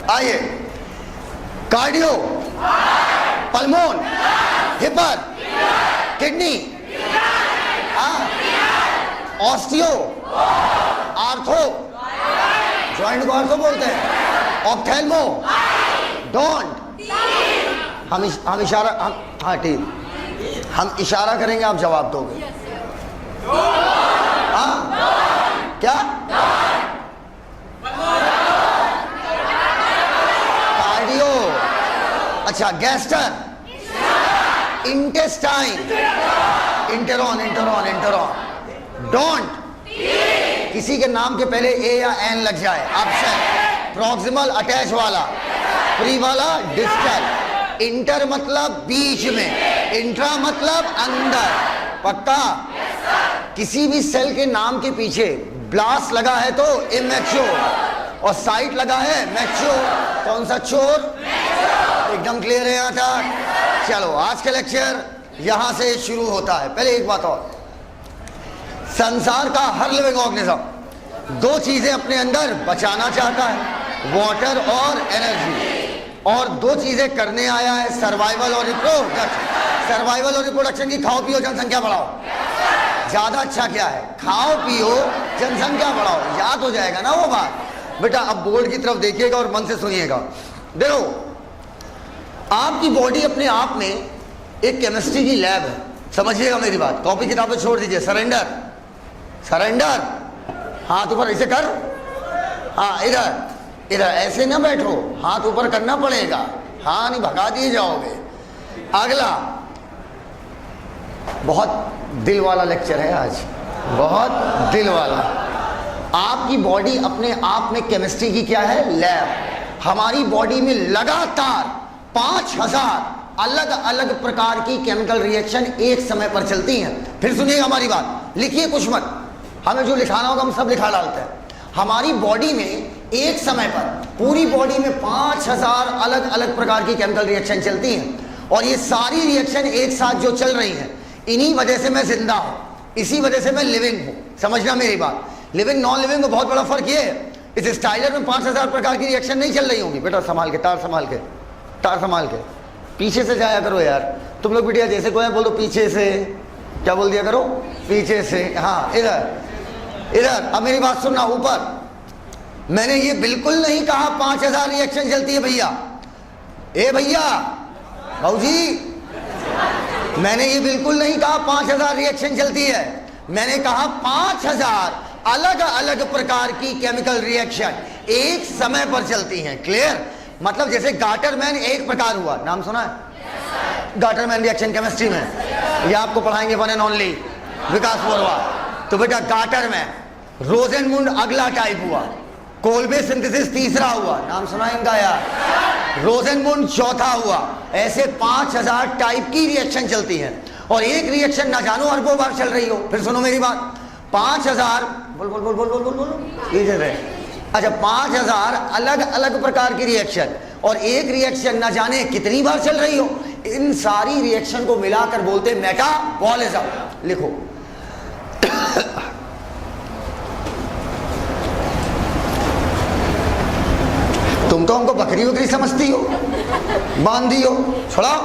आइए, cardio, pulmo, hepar, kidney, osteo, ortho, joint को ortho बोलते हैं, ऑप्थेल्मो, डोंट। हम इशारा, हाँ ठीक, हम इशारा करेंगे, आप जवाब दोगे। हाँ क्या? कार्डियो, अच्छा, गैस्टर, इंटेस्टाइन, इंटेरॉन, इंटेरॉन, इंटेरॉन, डोंट। किसी के नाम के पहले ए या एन लग जाए, ऑप्शन प्रॉक्सिमल अटैच वाला, प्री वाला डिस्टल, इंटर मतलब बीच में, इंट्रा मतलब अंदर, पक्का? किसी भी सेल के नाम के पीछे ब्लास्ट लगा है तो इमैच्योर, और साइट लगा है मैच्योर। कौन सा चोर? एकदम क्लियर है यहाँ तक? चलो, आज का लेक्चर यहां से शुरू होता है। पहले एक बात और, संसार का हर लिविंग ऑर्गेनिज्म दो चीजें अपने अंदर बचाना चाहता है, वाटर और एनर्जी, और दो चीजें करने आया है, सर्वाइवल और रिप्रोडक्शन। सर्वाइवल और रिप्रोडक्शन की खाओ पियो जनसंख्या बढ़ाओ, ज्यादा अच्छा क्या है? खाओ पियो जनसंख्या बढ़ाओ, याद हो जाएगा ना वो बात। बेटा अब बोर्ड की तरफ देखिएगा और मन से सुनिएगा। देखो, आपकी बॉडी अपने आप में एक केमिस्ट्री की लैब है, समझिएगा मेरी बात। कॉपी किताबें छोड़ दीजिए, सरेंडर, सरेंडर, हाथ ऊपर ऐसे कर, हाँ इधर इधर, ऐसे ना बैठो, हाथ ऊपर करना पड़ेगा, हाँ नहीं भगा दिए जाओगे। अगला, बहुत दिल वाला लेक्चर है आज, बहुत दिल वाला। आपकी बॉडी अपने आप में केमिस्ट्री की क्या है? लैब। हमारी बॉडी में लगातार 5000 अलग अलग प्रकार की केमिकल रिएक्शन एक समय पर चलती हैं। फिर सुनिएगा हमारी बात, लिखिए कुछ मत, हमें जो लिखाना होगा हम सब लिखा डालते हैं। हमारी बॉडी में एक समय पर पूरी बॉडी में 5000 अलग अलग प्रकार की केमिकल रिएक्शन चलती हैं, और ये सारी रिएक्शन एक साथ जो चल रही हैं, इन्हीं वजह से मैं जिंदा हूं, इसी वजह से मैं लिविंग हूं। समझना मेरी बात, लिविंग नॉन लिविंग में बहुत बड़ा फर्क ये है। इस स्टाइलर में 5000 प्रकार की रिएक्शन नहीं चल रही होंगी। बेटा संभाल के, तार संभाल के, तार संभाल के, पीछे से जाया करो यार। तुम लोग बिटिया जैसे कोई बोलो पीछे से, क्या बोल दिया करो? पीछे से, हाँ इधर इधर। अब मेरी बात सुनना, ऊपर मैंने ये बिल्कुल नहीं कहा 5000 रिएक्शन चलती है भैया। ए भैया, भाऊजी, मैंने ये बिल्कुल नहीं कहा 5000 रिएक्शन चलती है। मैंने कहा 5000 अलग अलग प्रकार की केमिकल रिएक्शन एक समय पर चलती हैं। क्लियर? मतलब जैसे गाटरमैन एक प्रकार हुआ, नाम सुना है? गाटरमैन रिएक्शन केमिस्ट्री में, ये आपको पढ़ाएंगे वन एंड ओनली विकास बोरवा। तो बेटा गाटरमैन, रोजेनमुंड अगला टाइप हुआ, कोल्बे सिंथेसिस तीसरा हुआ, नाम सुना इनका यार? रोजेनमुंड चौथा हुआ। ऐसे 5000 टाइप की रिएक्शन चलती हैं, और एक रिएक्शन ना जानो अरबों बार चल रही हो। फिर सुनो मेरी बात, 5000 बोल बोल बोल बोल बोल बोल बोल ये चल रहे। अच्छा, 5000 अलग अलग प्रकार की रिएक्शन, और एक रिएक्शन ना जाने कितनी बार चल रही हो। इन सारी रिएक्शन को मिलाकर बोलते हैं मेटाबॉलिज्म। लिखो, तुम तो हमको बकरी वकरी समझती हो, बांधी हो, छोड़ाओ।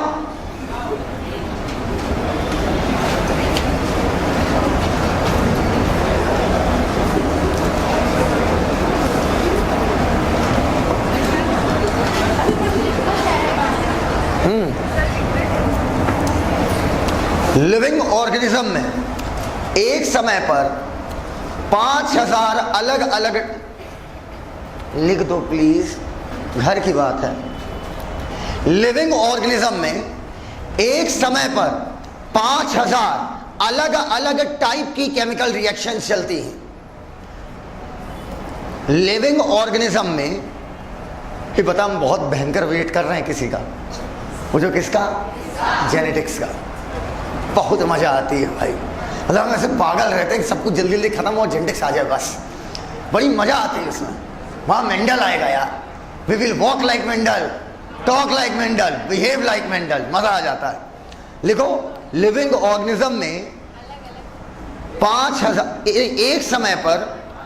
लिविंग ऑर्गेनिज्म में एक समय पर 5000 अलग अलग, लिख दो प्लीज, घर की बात है। लिविंग ऑर्गेनिज्म में एक समय पर 5000 अलग अलग टाइप की केमिकल रिएक्शन चलती हैं। लिविंग ऑर्गेनिज्म में ये बता, हम बहुत भयंकर वेट कर रहे हैं किसी का, वो जो किसका? जेनेटिक्स का। बहुत मजा आती है भाई, मतलब हम ऐसे पागल रहते हैं कि सब कुछ जल्दी जल्दी खत्म हो, जेनेटिक्स आ जाए बस। बड़ी मजा आती है उसमें। वहां मेंडल आएगा यार, we will walk like Mendel, talk like Mendel, behave like Mendel, मजा आ जाता है। लिखो, लिविंग ऑर्गेनिज्म में 5000 एक समय पर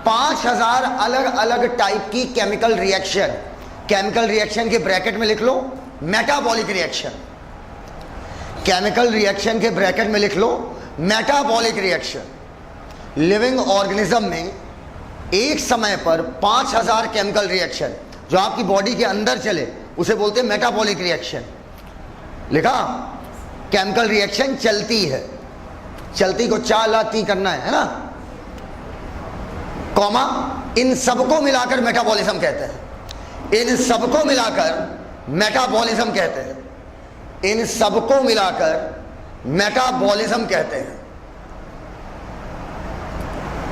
5000 अलग अलग टाइप की केमिकल रिएक्शन केमिकल रिएक्शन के ब्रैकेट में लिख लो मेटाबॉलिक रिएक्शन। केमिकल रिएक्शन के ब्रैकेट में लिख लो मेटाबॉलिक रिएक्शन। लिविंग ऑर्गेनिज्म में एक समय पर 5000 केमिकल रिएक्शन जो आपकी बॉडी के अंदर चले उसे बोलते हैं मेटाबॉलिक रिएक्शन। लिखा? केमिकल रिएक्शन चलती है, चलती को चालाती करना है ना, कॉमा, इन सबको मिलाकर मेटाबॉलिज्म कहते हैं। इन सबको मिलाकर मेटाबॉलिज्म कहते हैं। इन सबको मिलाकर मेटाबॉलिज्म कहते हैं।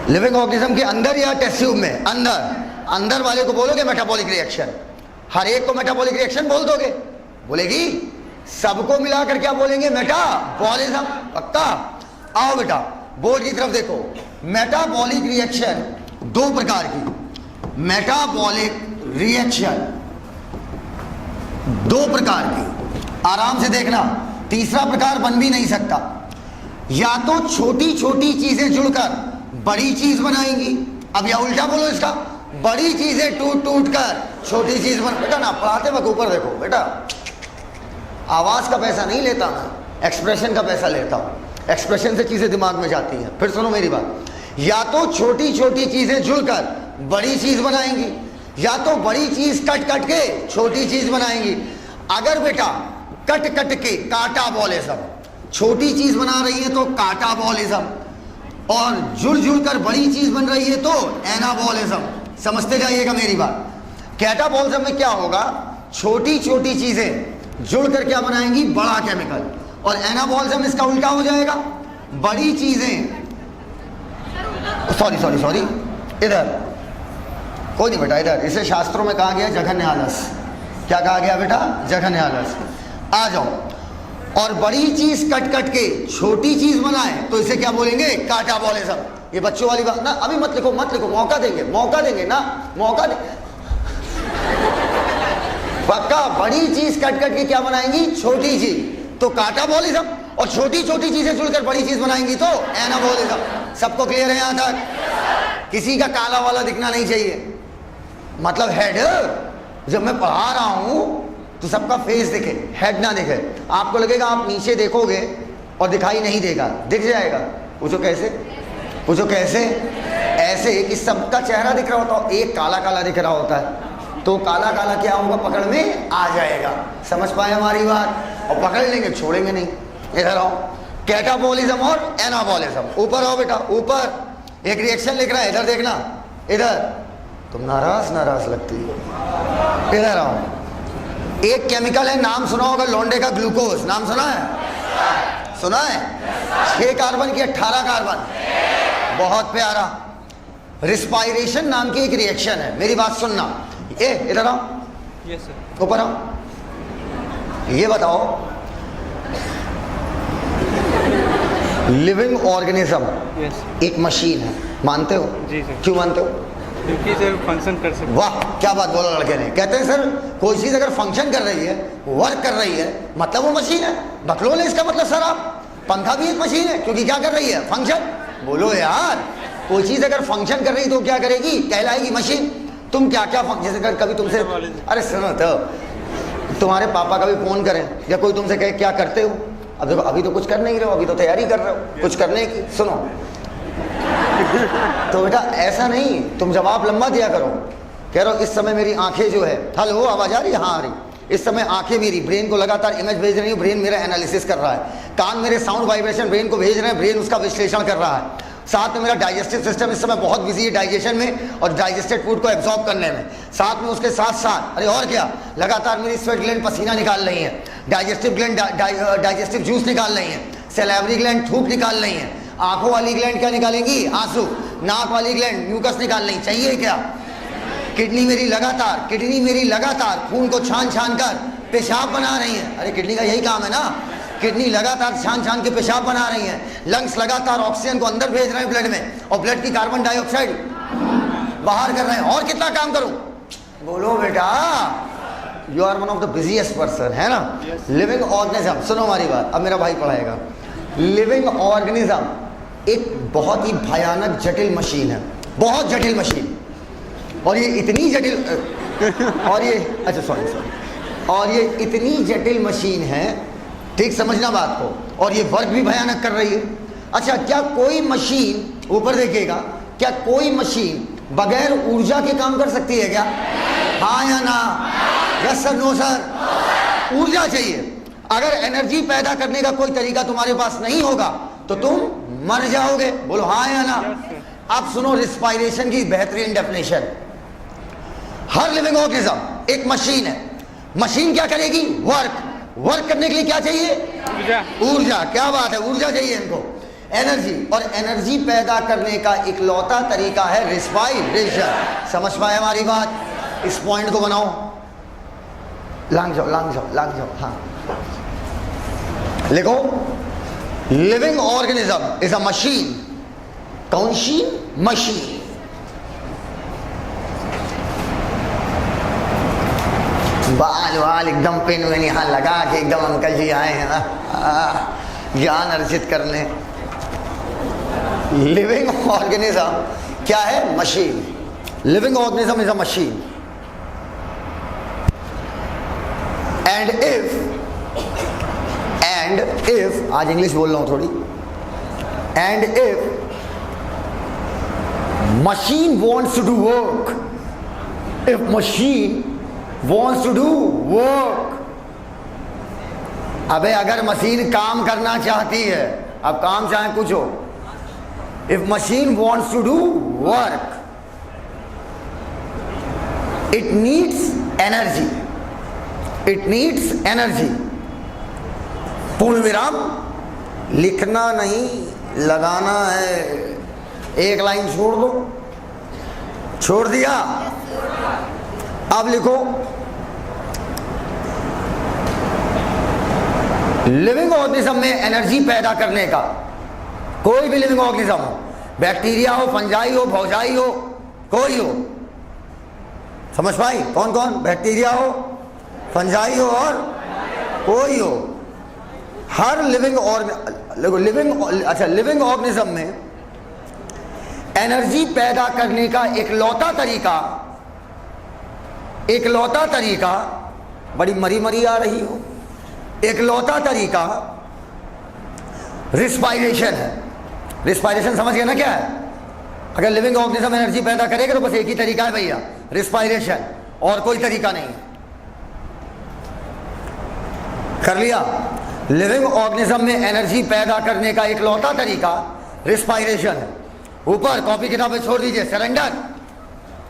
लिविंग ऑर्गेनिज्म के अंदर या टेस्ट ट्यूब में? अंदर। अंदर वाले को बोलोगे मेटाबॉलिक रिएक्शन, हर एक को मेटाबॉलिक रिएक्शन बोल दोगे? बोलेगी? सबको मिलाकर क्या बोलेंगे? मेटाबॉलिज्म। पक्का? आओ बेटा बोर्ड की तरफ देखो। मेटाबॉलिक रिएक्शन दो प्रकार की, मेटाबॉलिक रिएक्शन दो प्रकार की, आराम से देखना, तीसरा प्रकार बन भी नहीं सकता। या तो छोटी छोटी चीजें जुड़कर बड़ी चीज बनाएंगी, अब या उल्टा बोलो इसका, बड़ी चीजें टूट टूट कर छोटी चीज बन। बेटा ना पढ़ाते वक्त ऊपर देखो बेटा, आवाज का पैसा नहीं लेता मैं, एक्सप्रेशन का पैसा लेता हूं। एक्सप्रेशन से चीजें दिमाग में जाती हैं। फिर सुनो मेरी बात, या तो छोटी छोटी चीजें जुड़कर बड़ी चीज बनाएंगी, या तो बड़ी चीज कट कट के छोटी चीज बनाएंगी। अगर बेटा कट कट के काटाबॉलिज्म, छोटी चीज बना रही है तो काटाबॉलिज्म, और जुड़ जुड़कर बड़ी चीज बन रही है तो एनाबॉलिज्म। समझते जाइएगा मेरी बात। कैटाबॉलिज्म में क्या होगा? छोटी छोटी चीजें जुड़कर क्या बनाएंगी? बड़ा केमिकल। और एनाबॉलिज्म इसका उल्टा हो जाएगा, बड़ी चीजें, सॉरी इधर, कोई नहीं बेटा इधर, इसे शास्त्रों में कहा गया जघन्य आलस। क्या कहा गया बेटा? जघन्य आलस। आ जाओ। और बड़ी चीज कट कट के छोटी चीज बनाए तो इसे क्या बोलेंगे? काटाबॉलिज्म। ये बच्चों वाली बात ना, अभी मत लिखो मत लिखो, मौका देंगे ना, मौका दे। पक्का? बड़ी चीज कट कट के क्या बनाएंगी? छोटी चीज, तो काटाबॉलिज्म। और छोटी छोटी चीजें जुड़कर बड़ी चीज बनाएंगी तो एनाबॉलिज्म। सबको क्लियर है यहां तक? किसी का काला वाला दिखना नहीं चाहिए, मतलब हेड, जब मैं पढ़ा रहा हूं तो सबका फेस दिखे, हेड ना दिखे। आपको लगेगा आप नीचे देखोगे और दिखाई नहीं देगा, दिख जाएगा। पूछो कैसे? पूछो कैसे? ऐसे कि सबका चेहरा दिख रहा होता है, एक काला काला दिख रहा होता है, तो काला काला क्या होगा? पकड़ में आ जाएगा। समझ पाए हमारी बात? और पकड़ लेंगे, छोड़ेंगे नहीं। इधर आओ, कैटाबॉलिज्म और एनाबॉलिज्म। ऊपर आओ बेटा, ऊपर एक रिएक्शन लिख रहा है, इधर देखना, इधर। तुम नाराज लगती हो। इधर आओ, एक केमिकल है, नाम सुना होगा, लौंडे का ग्लूकोज, नाम सुना है? सुना है? 6 कार्बन की 18 कार्बन, बहुत प्यारा। रिस्पायरेशन नाम की एक रिएक्शन है, मेरी बात सुनना। इधर आओ, यस सर। ऊपर आओ। ये बताओ, लिविंग ऑर्गेनिज्म एक मशीन है, मानते हो? जी सर। क्यों मानते हो? क्योंकि सर फंक्शन कर सकते। वाह क्या बात बोला लड़के ने। कहते हैं सर कोई चीज अगर फंक्शन कर रही है, वर्क कर रही है, मतलब वो मशीन है। बकलोल है इसका मतलब सर आप। पंखा भी एक मशीन है, क्योंकि क्या कर रही है? फंक्शन। बोलो यार, कोई चीज अगर फंक्शन कर रही तो क्या करेगी? कहलाएगी मशीन। तुम क्या क्या फंक्शन, कभी तुमसे, अरे सुनो तो, तुम्हारे पापा कभी फोन करें या कोई तुमसे कहे क्या करते हो? अब देखो, अभी तो कुछ कर नहीं रहे हो, अभी तो तैयारी कर रहे हो कुछ करने की। सुनो तो बेटा ऐसा नहीं, तुम जवाब लंबा दिया करो। कह रहा हूं इस समय मेरी आंखें जो है, हेलो आवाज आ रही है? हाँ आ रही। इस समय आंखें मेरी ब्रेन को लगातार इमेज भेज रही है, ब्रेन मेरा एनालिसिस कर रहा है। कान मेरे साउंड वाइब्रेशन ब्रेन को भेज रहे हैं, ब्रेन उसका विश्लेषण कर रहा है। साथ में मेरा डाइजेस्टिव सिस्टम इस समय बहुत बिजी है डाइजेशन में और डाइजेस्टेड फूड को एब्जॉर्ब करने में। साथ में उसके साथ साथ, अरे और क्या, लगातार मेरी स्वेट ग्लैंड पसीना निकाल रही है, डाइजेस्टिव ग्लैंड डाइजेस्टिव जूस निकाल रही है, सैलिवरी ग्लैंड थूक निकाल रही है, आंखों वाली ग्लैंड क्या निकालेंगी? आंसू, नाक वाली ग्लैंड म्यूकस निकाल रही। चाहिए क्या? किडनी मेरी लगातार खून को छान छान कर पेशाब बना रही है। अरे किडनी का यही काम है ना, किडनी लगातार छान छान के पेशाब बना रही है। लंग्स लगातार ऑक्सीजन को अंदर भेज रहे हैं ब्लड में, और ब्लड की कार्बन डाइऑक्साइड बाहर कर रहे हैं। और कितना काम करूं? बोलो बेटा, you are one of the busiest person, है ना? लिविंग ऑर्गेनिज्म, सुनो हमारी बात, अब मेरा भाई पढ़ाएगा। लिविंग ऑर्गेनिज्म एक बहुत ही भयानक जटिल मशीन है, बहुत जटिल मशीन। और ये इतनी जटिल, और ये अच्छा सॉरी और ये इतनी जटिल मशीन है, ठीक समझना बात को, और ये वर्क भी भयानक कर रही है। अच्छा, क्या कोई मशीन, ऊपर देखिएगा, क्या कोई मशीन बगैर ऊर्जा के काम कर सकती है क्या? हाँ या ना? Yes sir, no sir? ऊर्जा चाहिए। अगर एनर्जी पैदा करने का कोई तरीका तुम्हारे पास नहीं होगा तो तुम मर जाओगे। बोलो हाँ या ना? अब सुनो रिस्पायरेशन की बेहतरीन डेफिनेशन। हर लिविंग ऑर्गेनिज्म एक मशीन है। मशीन क्या करेगी? वर्क करने के लिए क्या चाहिए? ऊर्जा। क्या बात है, ऊर्जा चाहिए इनको, एनर्जी। और एनर्जी पैदा करने का इकलौता तरीका है रिस्पायरेशन। समझ पाए हमारी बात? इस पॉइंट को बनाओ, लांग जाओ। हाँ लिखो, living organism is a machine. कौन सी मशीन? बाल एकदम पेन वेन यहाँ लगा के एकदम अंकल जी आए हैं ना ज्ञान अर्जित करने। लिविंग ऑर्गेनिज्म क्या है? Machine. Living organism is a machine. And if आज इंग्लिश बोल रहा हूं थोड़ी। And if machine wants to do work, if machine wants to do work, अबे अगर मशीन काम करना चाहती है, अब काम चाहे कुछ हो, if machine wants to do work, it needs energy. It needs energy. पूर्ण विराम, लिखना नहीं लगाना है। एक लाइन छोड़ दो, छोड़ दिया। अब लिखो, लिविंग ऑर्गेनिज्म में एनर्जी पैदा करने का, कोई भी लिविंग ऑर्गेनिज्म हो, बैक्टीरिया हो, फंजाई हो, भौजाई हो, कोई हो, समझ पाई? कौन कौन? बैक्टीरिया हो, फंजाई हो और कोई हो। हर लिविंग ऑर्गेनिज्म में एनर्जी पैदा करने का इकलौता तरीका, बड़ी मरी आ रही हो, इकलौता तरीका रिस्पायरेशन है। रिस्पायरेशन समझ गए ना क्या है? अगर लिविंग ऑर्गेनिज्म एनर्जी पैदा करेगा तो बस एक ही तरीका है भैया, रिस्पायरेशन, और कोई तरीका नहीं है। कर लिया? लिविंग ऑर्गेनिज्म में एनर्जी पैदा करने का इकलौता तरीका रिस्पायरेशन है। ऊपर कॉपी किताबें छोड़ दीजिए, सरेंडर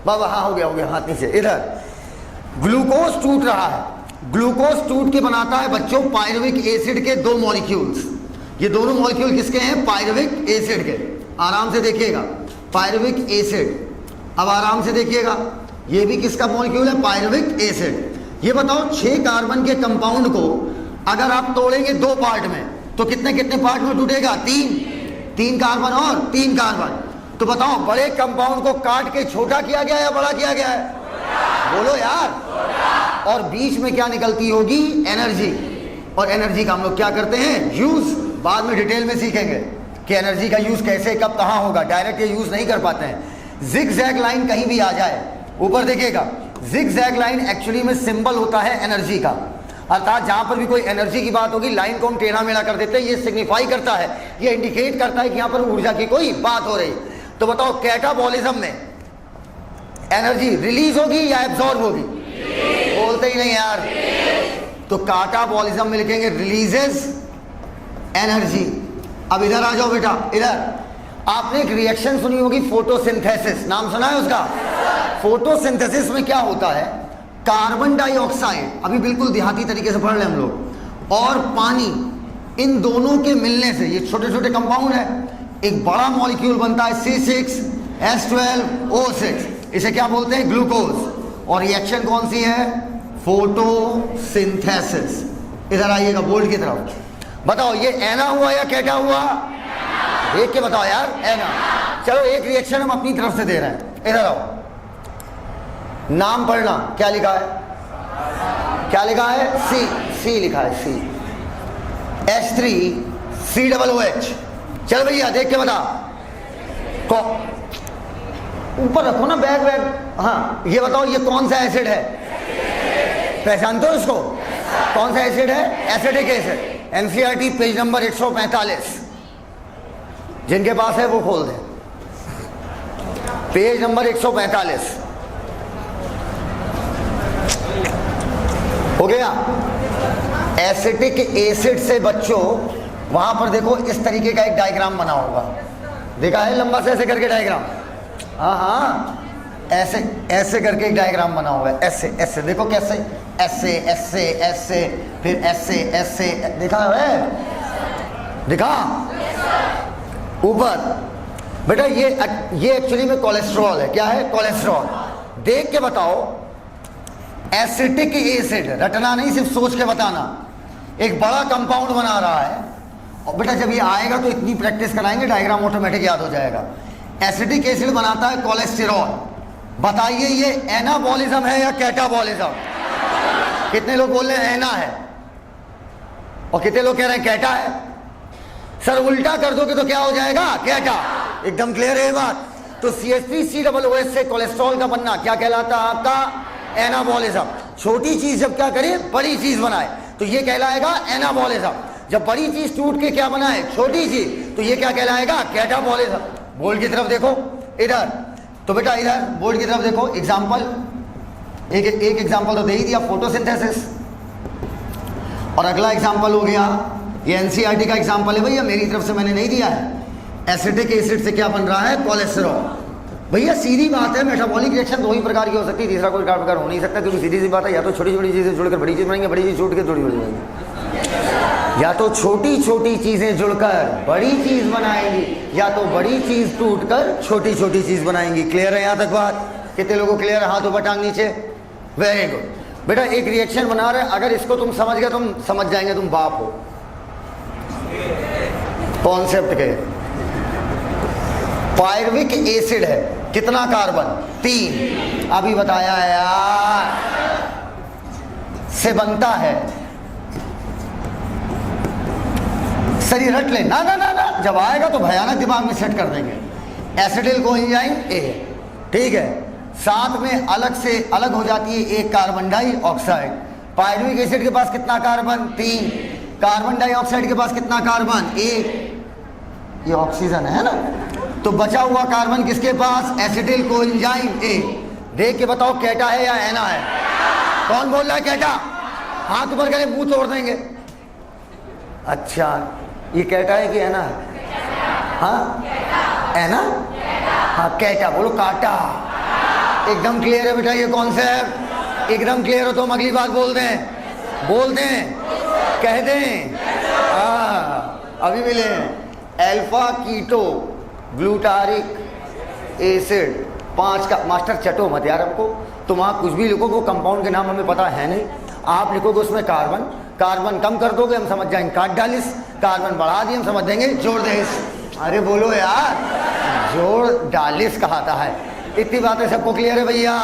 बाबा। हाँ हो गया हाथ नीचे। इधर ग्लूकोज टूट रहा है। ग्लूकोज टूट के बनाता है बच्चों पायरुविक एसिड के दो मॉलिक्यूल्स। ये दोनों मॉलिक्यूल किसके हैं? पायरुविक एसिड के। आराम से देखिएगा, पायरुविक एसिड। अब आराम से देखिएगा, ये भी किसका मॉलिक्यूल है? Pyruvic acid. ये बताओ 6 कार्बन के कंपाउंड को अगर आप तोड़ेंगे 2 पार्ट में तो कितने कितने पार्ट में टूटेगा? 3 कार्बन और 3 कार्बन। तो बताओ बड़े कंपाउंड को काट के छोटा किया गया या बड़ा किया गया है? बोलो यार। और बीच में क्या निकलती होगी? एनर्जी। और एनर्जी का हम लोग क्या करते हैं? यूज। बाद में डिटेल में सीखेंगे कि एनर्जी का यूज कैसे, कब, कहां होगा। डायरेक्ट ये यूज नहीं कर पाते हैं। जिग-जैग लाइन कहीं भी आ जाए, ऊपर देखिएगा, जिग-जैग लाइन एक्चुअली में सिंबल होता है एनर्जी का। अर्थात जहां पर भी कोई एनर्जी की बात होगी, लाइन को हम टेढ़ा मेढ़ा कर देते हैं। ये सिग्निफाई करता है, ये इंडिकेट करता है कि यहां पर ऊर्जा की कोई बात हो रही। तो बताओ कैटाबॉलिज्म में एनर्जी रिलीज होगी या एब्जॉर्ब होगी? बोलते ही नहीं यार। तो कैटाबॉलिज्म में लिखेंगे रिलीजेस एनर्जी। अब इधर आ जाओ बेटा, इधर। आपने एक रिएक्शन सुनी होगी, फोटोसिंथेसिस, नाम सुना है उसका? फोटोसिंथेसिस में क्या होता है? कार्बन डाइऑक्साइड, अभी बिल्कुल देहाती तरीके से पढ़ रहे हम लोग, और पानी, इन दोनों के मिलने से, ये छोटे छोटे कंपाउंड है, एक बड़ा मॉलिक्यूल बनता है C6H12O6। इसे क्या बोलते हैं? ग्लूकोज। और रिएक्शन कौन सी है? फोटोसिंथेसिस। इधर आइएगा बोल्ड की तरफ। बताओ ये एना हुआ या कैटा हुआ? देख के बताओ यार, एना। चलो एक रिएक्शन हम अपनी तरफ से दे रहे हैं। इधर आओ, नाम पढ़ना। क्या लिखा है? क्या लिखा है? सी लिखा है, C H3COOH। चल भैया देख के बता। ऊपर रखो ना बैग वैग। हाँ ये बताओ ये कौन सा एसिड है? पहचानते हो इसको? कौन सा एसिड है? Acidic acid. NCERT page number 145, जिनके पास है वो खोल दें। पेज नंबर 145 हो गया। एसिटिक एसिड से बच्चों वहां पर देखो इस तरीके का एक डायग्राम बना होगा, देखा है? लंबा से ऐसे करके डायग्राम। हाँ हाँ ऐसे ऐसे करके एक डायग्राम बना हुआ है, ऐसे ऐसे देखो कैसे, ऐसे ऐसे ऐसे फिर ऐसे ऐसे, देखा है? दिखा ऊपर बेटा? ये एक्चुअली में कोलेस्ट्रॉल है। क्या है? कोलेस्ट्रॉल। देख के बताओ, एसिटिक एसिड, रटना नहीं, सिर्फ सोच के बताना, एक बड़ा कंपाउंड बना रहा है। और बेटा जब ये आएगा तो इतनी प्रैक्टिस कराएंगे, डायग्राम ऑटोमेटिक याद हो जाएगा। एसिटिक एसिड बनाता है कोलेस्टेरॉल। बताइए ये एनाबॉलिज्म है या कैटाबॉलिज्म? कितने लोग बोल रहे हैं एना है और कितने लोग कह रहे हैं कैटा है? सर उल्टा कर दोगे तो क्या हो जाएगा? कैटा। एकदम क्लियर है ये बात। तो CH3COOH से कोलेस्ट्रॉल का बनना क्या कहलाता है आपका? एनाबॉलिज्म। छोटी चीज जब क्या करे? बड़ी चीज बनाए, तो ये कहलाएगा एनाबॉलिज्म। जब बड़ी चीज टूट के क्या बनाए? छोटी चीज, तो ये क्या कहलाएगा? कैटाबॉलिज्म। बोर्ड की तरफ देखो इधर। तो बेटा इधर बोर्ड की तरफ देखो, एग्जाम्पल एक एग्जाम्पल तो दे ही दिया, फोटोसिंथेसिस। और अगला एग्जाम्पल हो गया, ये एनसीईआरटी का एग्जाम्पल है भैया, मेरी तरफ से मैंने नहीं दिया है। एसिटिक एसिड से क्या बन रहा है? कोलेस्ट्रॉल। भैया सीधी बात है, मेटाबॉलिक रिएक्शन दो ही प्रकार की हो सकती है, तीसरा कोई प्रकार हो नहीं सकता, क्योंकि सीधी सी बात है, या तो छोटी छोटी चीजें जुड़कर बड़ी चीज बनेंगे, बड़ी चीज छूट के थोड़ी बड़ी बनेंगी, या तो छोटी छोटी चीजें जुड़कर बड़ी चीज बनाएंगी, या तो बड़ी चीज टूटकर छोटी छोटी चीज बनाएंगी। क्लियर है यहाँ तक बात? कितने लोगों को क्लियर है? हाथ ऊपर टांग नीचे। वेरी गुड बेटा। एक रिएक्शन बना रहे हैं, अगर इसको तुम समझ गए, तुम समझ जाएंगे तुम बाप हो कॉन्सेप्ट के। पायरुविक एसिड है, कितना कार्बन? 3। अभी बताया यार, से बनता है। सर ये रट ले ना ना ना ना, जब आएगा तो भयानक दिमाग में सेट कर देंगे। एसिटिल कोएंजाइम A, ठीक है, साथ में अलग से अलग हो जाती है एक कार्बन डाइऑक्साइड। पायरुविक एसिड के पास कितना कार्बन? 3। कार्बन डाइऑक्साइड के पास कितना कार्बन? 1। ये ऑक्सीजन है ना, तो बचा हुआ कार्बन किसके पास? Acetyl coenzyme A। देख के बताओ कैटा है या एना है? कौन बोल रहा है कैटा? हाथ ऊपर करें, मुंह तोड़ देंगे। अच्छा ये कैटा है कि एना है? हाँ एना, हाँ कैटा। बोलो काटा। एकदम क्लियर है बेटा ये कॉन्सेप्ट? एकदम क्लियर हो तो हम अगली बात बोल दें, बोल दें, कह दें। अभी मिले अल्फा कीटो ग्लूटारिक एसिड 5 का। मास्टर चटो मत यार हमको, तुम आप कुछ भी लिखोगे, वो कंपाउंड के नाम हमें पता है नहीं। आप लिखोगे उसमें कार्बन, कार्बन कम कर दोगे हम समझ जाएंगे कार्डालिस, कार्बन बढ़ा दिए हम समझ देंगे जोरडेस। अरे बोलो यार, जोर डालिस कहाता है। इतनी बातें सबको क्लियर है भैया?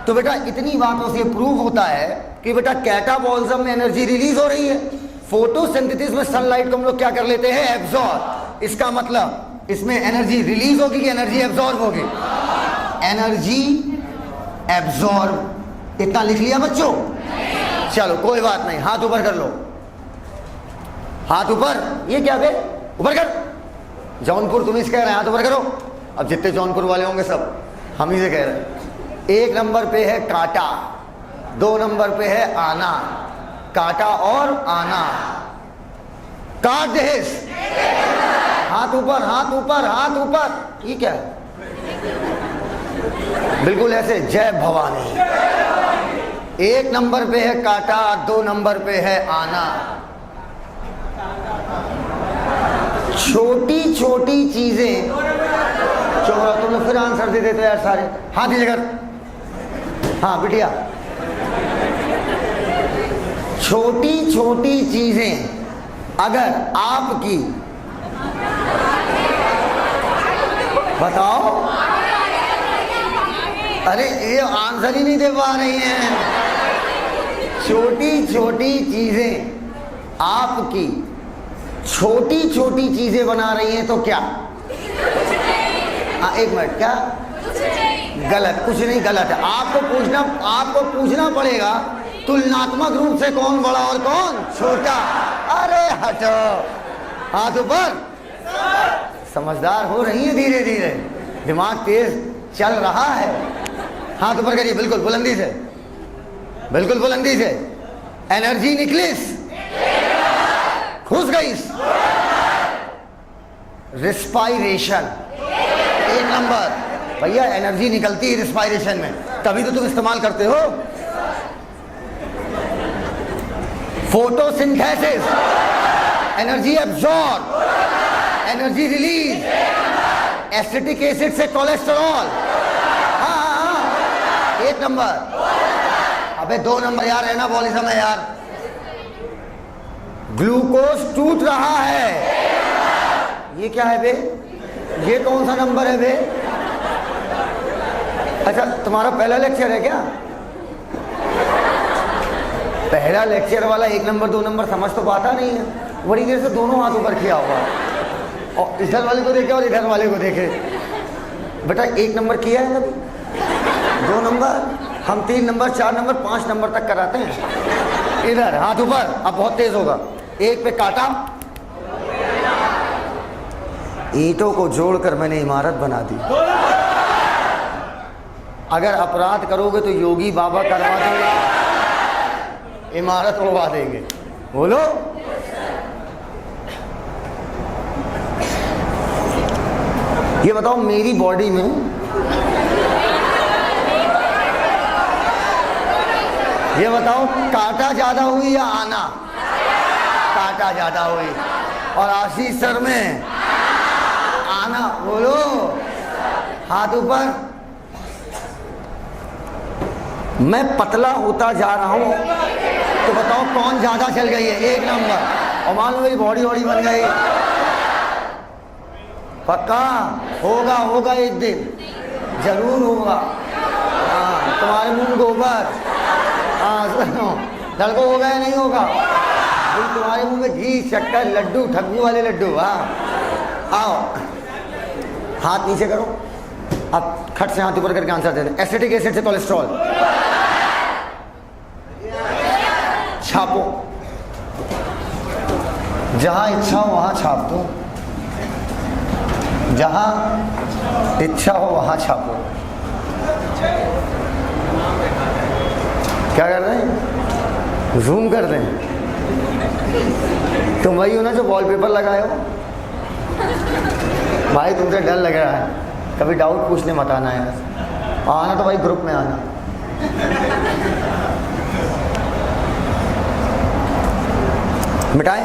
तो बेटा इतनी बातों से प्रूव होता है कि बेटा कैटाबॉलिज्म में एनर्जी रिलीज हो रही है। फोटोसिंथेसिस में सनलाइट को हम लोग क्या कर लेते हैं? एब्जॉर्ब। इसका मतलब इसमें एनर्जी रिलीज होगी कि एनर्जी एब्जॉर्ब होगी? Energy absorb. इतना लिख लिया बच्चों? चलो कोई बात नहीं, हाथ ऊपर कर लो, हाथ ऊपर। ये क्या बे? ऊपर कर। जौनपुर तुम इस कह रहे हैं, हाथ ऊपर करो। अब जितने जौनपुर वाले होंगे सब हम ही से कह रहे हैं। 1 नंबर पे है काटा, 2 नंबर पे है आना। काटा और आना। काट दे। हाथ ऊपर, हाथ ऊपर, हाथ ऊपर। ये क्या है? बिल्कुल ऐसे, जय भवानी। 1 नंबर पे है काटा, 2 नंबर पे है आना। छोटी छोटी चीजें, चलो तुम लोग फिर आंसर दे देते यार सारे। हाथ दीजिए कर। हाँ बिटिया, छोटी छोटी चीजें अगर आपकी, बताओ। अरे ये आंसर ही नहीं दे पा रही हैं। छोटी छोटी चीजें आपकी छोटी छोटी चीजें बना रही हैं तो क्या? हाँ 1 मिनट, क्या? गलत, कुछ नहीं गलत है। आपको पूछना पड़ेगा तुलनात्मक रूप से कौन बड़ा और कौन छोटा। अरे हटो, हाथ ऊपर। समझदार हो रही है धीरे धीरे, दिमाग तेज चल रहा है। हाथ ऊपर करिए, बिल्कुल बुलंदी से, बिल्कुल बुलंदी से। एनर्जी निकलिस, घुस गई। रिस्पायरेशन, एक नंबर। भैया एनर्जी निकलती है रिस्पायरेशन में, तभी तो तुम इस्तेमाल करते हो। Photosynthesis, energy absorb, energy release, acetic acid से कोलेस्टेरॉल। हाँ, एक नंबर। अबे 2 नंबर यार, है ना बॉलिज्म है यार। ग्लूकोज टूट रहा है, ये क्या है बे? ये कौन सा नंबर है बे? अच्छा, तुम्हारा पहला लेक्चर है क्या? पहला लेक्चर वाला 1 नंबर 2 नंबर समझ तो पाता नहीं है, बड़ी देर से दोनों हाथ ऊपर किया हुआ, और इधर वाले को देखे और इधर वाले को देखे। बेटा 1 नंबर किया है कभी? 2 नंबर, हम 3 नंबर 4 नंबर 5 नंबर तक कराते हैं। इधर हाथ ऊपर, अब बहुत तेज होगा। 1 पे काटा, ईंटों को जोड़कर मैंने इमारत बना दी। अगर अपराध करोगे तो योगी बाबा करवा देंगे, इमारत उड़वा देंगे। बोलो। ये बताओ, मेरी बॉडी में ये बताओ, काटा ज्यादा हुई या आना? काटा ज्यादा हुई। और आशीष सर में आना। बोलो, हाथ ऊपर। मैं पतला होता जा रहा हूं, तो बताओ कौन ज्यादा चल गई है? 1 नंबर। और मान लो मेरी बॉडी बन गई। पक्का होगा, होगा एक दिन जरूर होगा। हाँ, तुम्हारे मुंह गोबर। हाँ सुनो, लड़कों होगा या नहीं होगा? तुम्हारे मुंह में घी, शक्कर, लड्डू, ठग्गू वाले लड्डू। हाँ, आओ, हाथ नीचे करो। अब खट से हाथ ऊपर करके आंसर दे दें। एसिटिक एसिड से कोलेस्ट्रॉल छापो, जहां इच्छा हो वहां छाप दो, जहां इच्छा हो वहां छापो। क्या कर रहे हैं? जूम कर रहे हैं। तुम वही हो ना जो वॉलपेपर लगाए हो? भाई तुमसे डर लग रहा है, कभी डाउट पूछने मत आना यार। आना तो भाई ग्रुप में आना। मिटाए।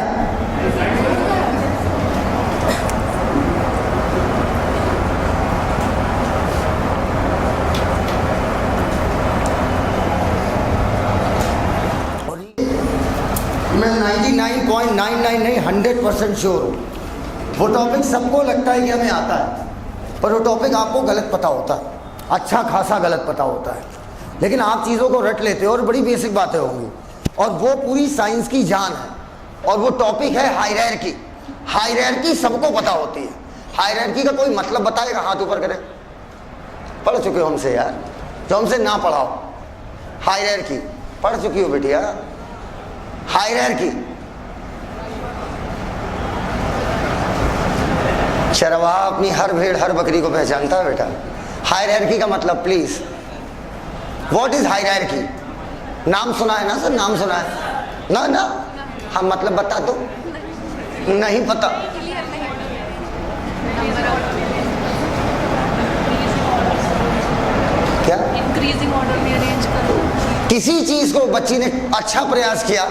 मैं 99.99 नहीं 100% श्योर हूँ, वो टॉपिक सबको लगता है कि हमें आता है, पर वो टॉपिक आपको गलत पता होता है, अच्छा खासा गलत पता होता है। लेकिन आप चीज़ों को रट लेते हो और बड़ी बेसिक बातें होंगी, और वो पूरी साइंस की जान है। और वो टॉपिक है हायरार्की। हायरार्की सबको पता होती है। हायरार्की का कोई मतलब बताएगा? हाथ ऊपर करें। पढ़ चुके हो हमसे यार, जो हमसे ना पढ़ाओ। हायरार्की पढ़ चुकी हो बेटिया। हायरार्की, चरवाहा अपनी हर भेड़ हर बकरी को पहचानता है बेटा। हायरार्की का मतलब, प्लीज, व्हाट इज हायरार्की? नाम सुना है ना सर? नाम सुना है ना? ना हम मतलब बता दो। नहीं पता। क्या? इंक्रीजिंग ऑर्डर में अरेंज करो। किसी चीज को बच्ची ने अच्छा प्रयास किया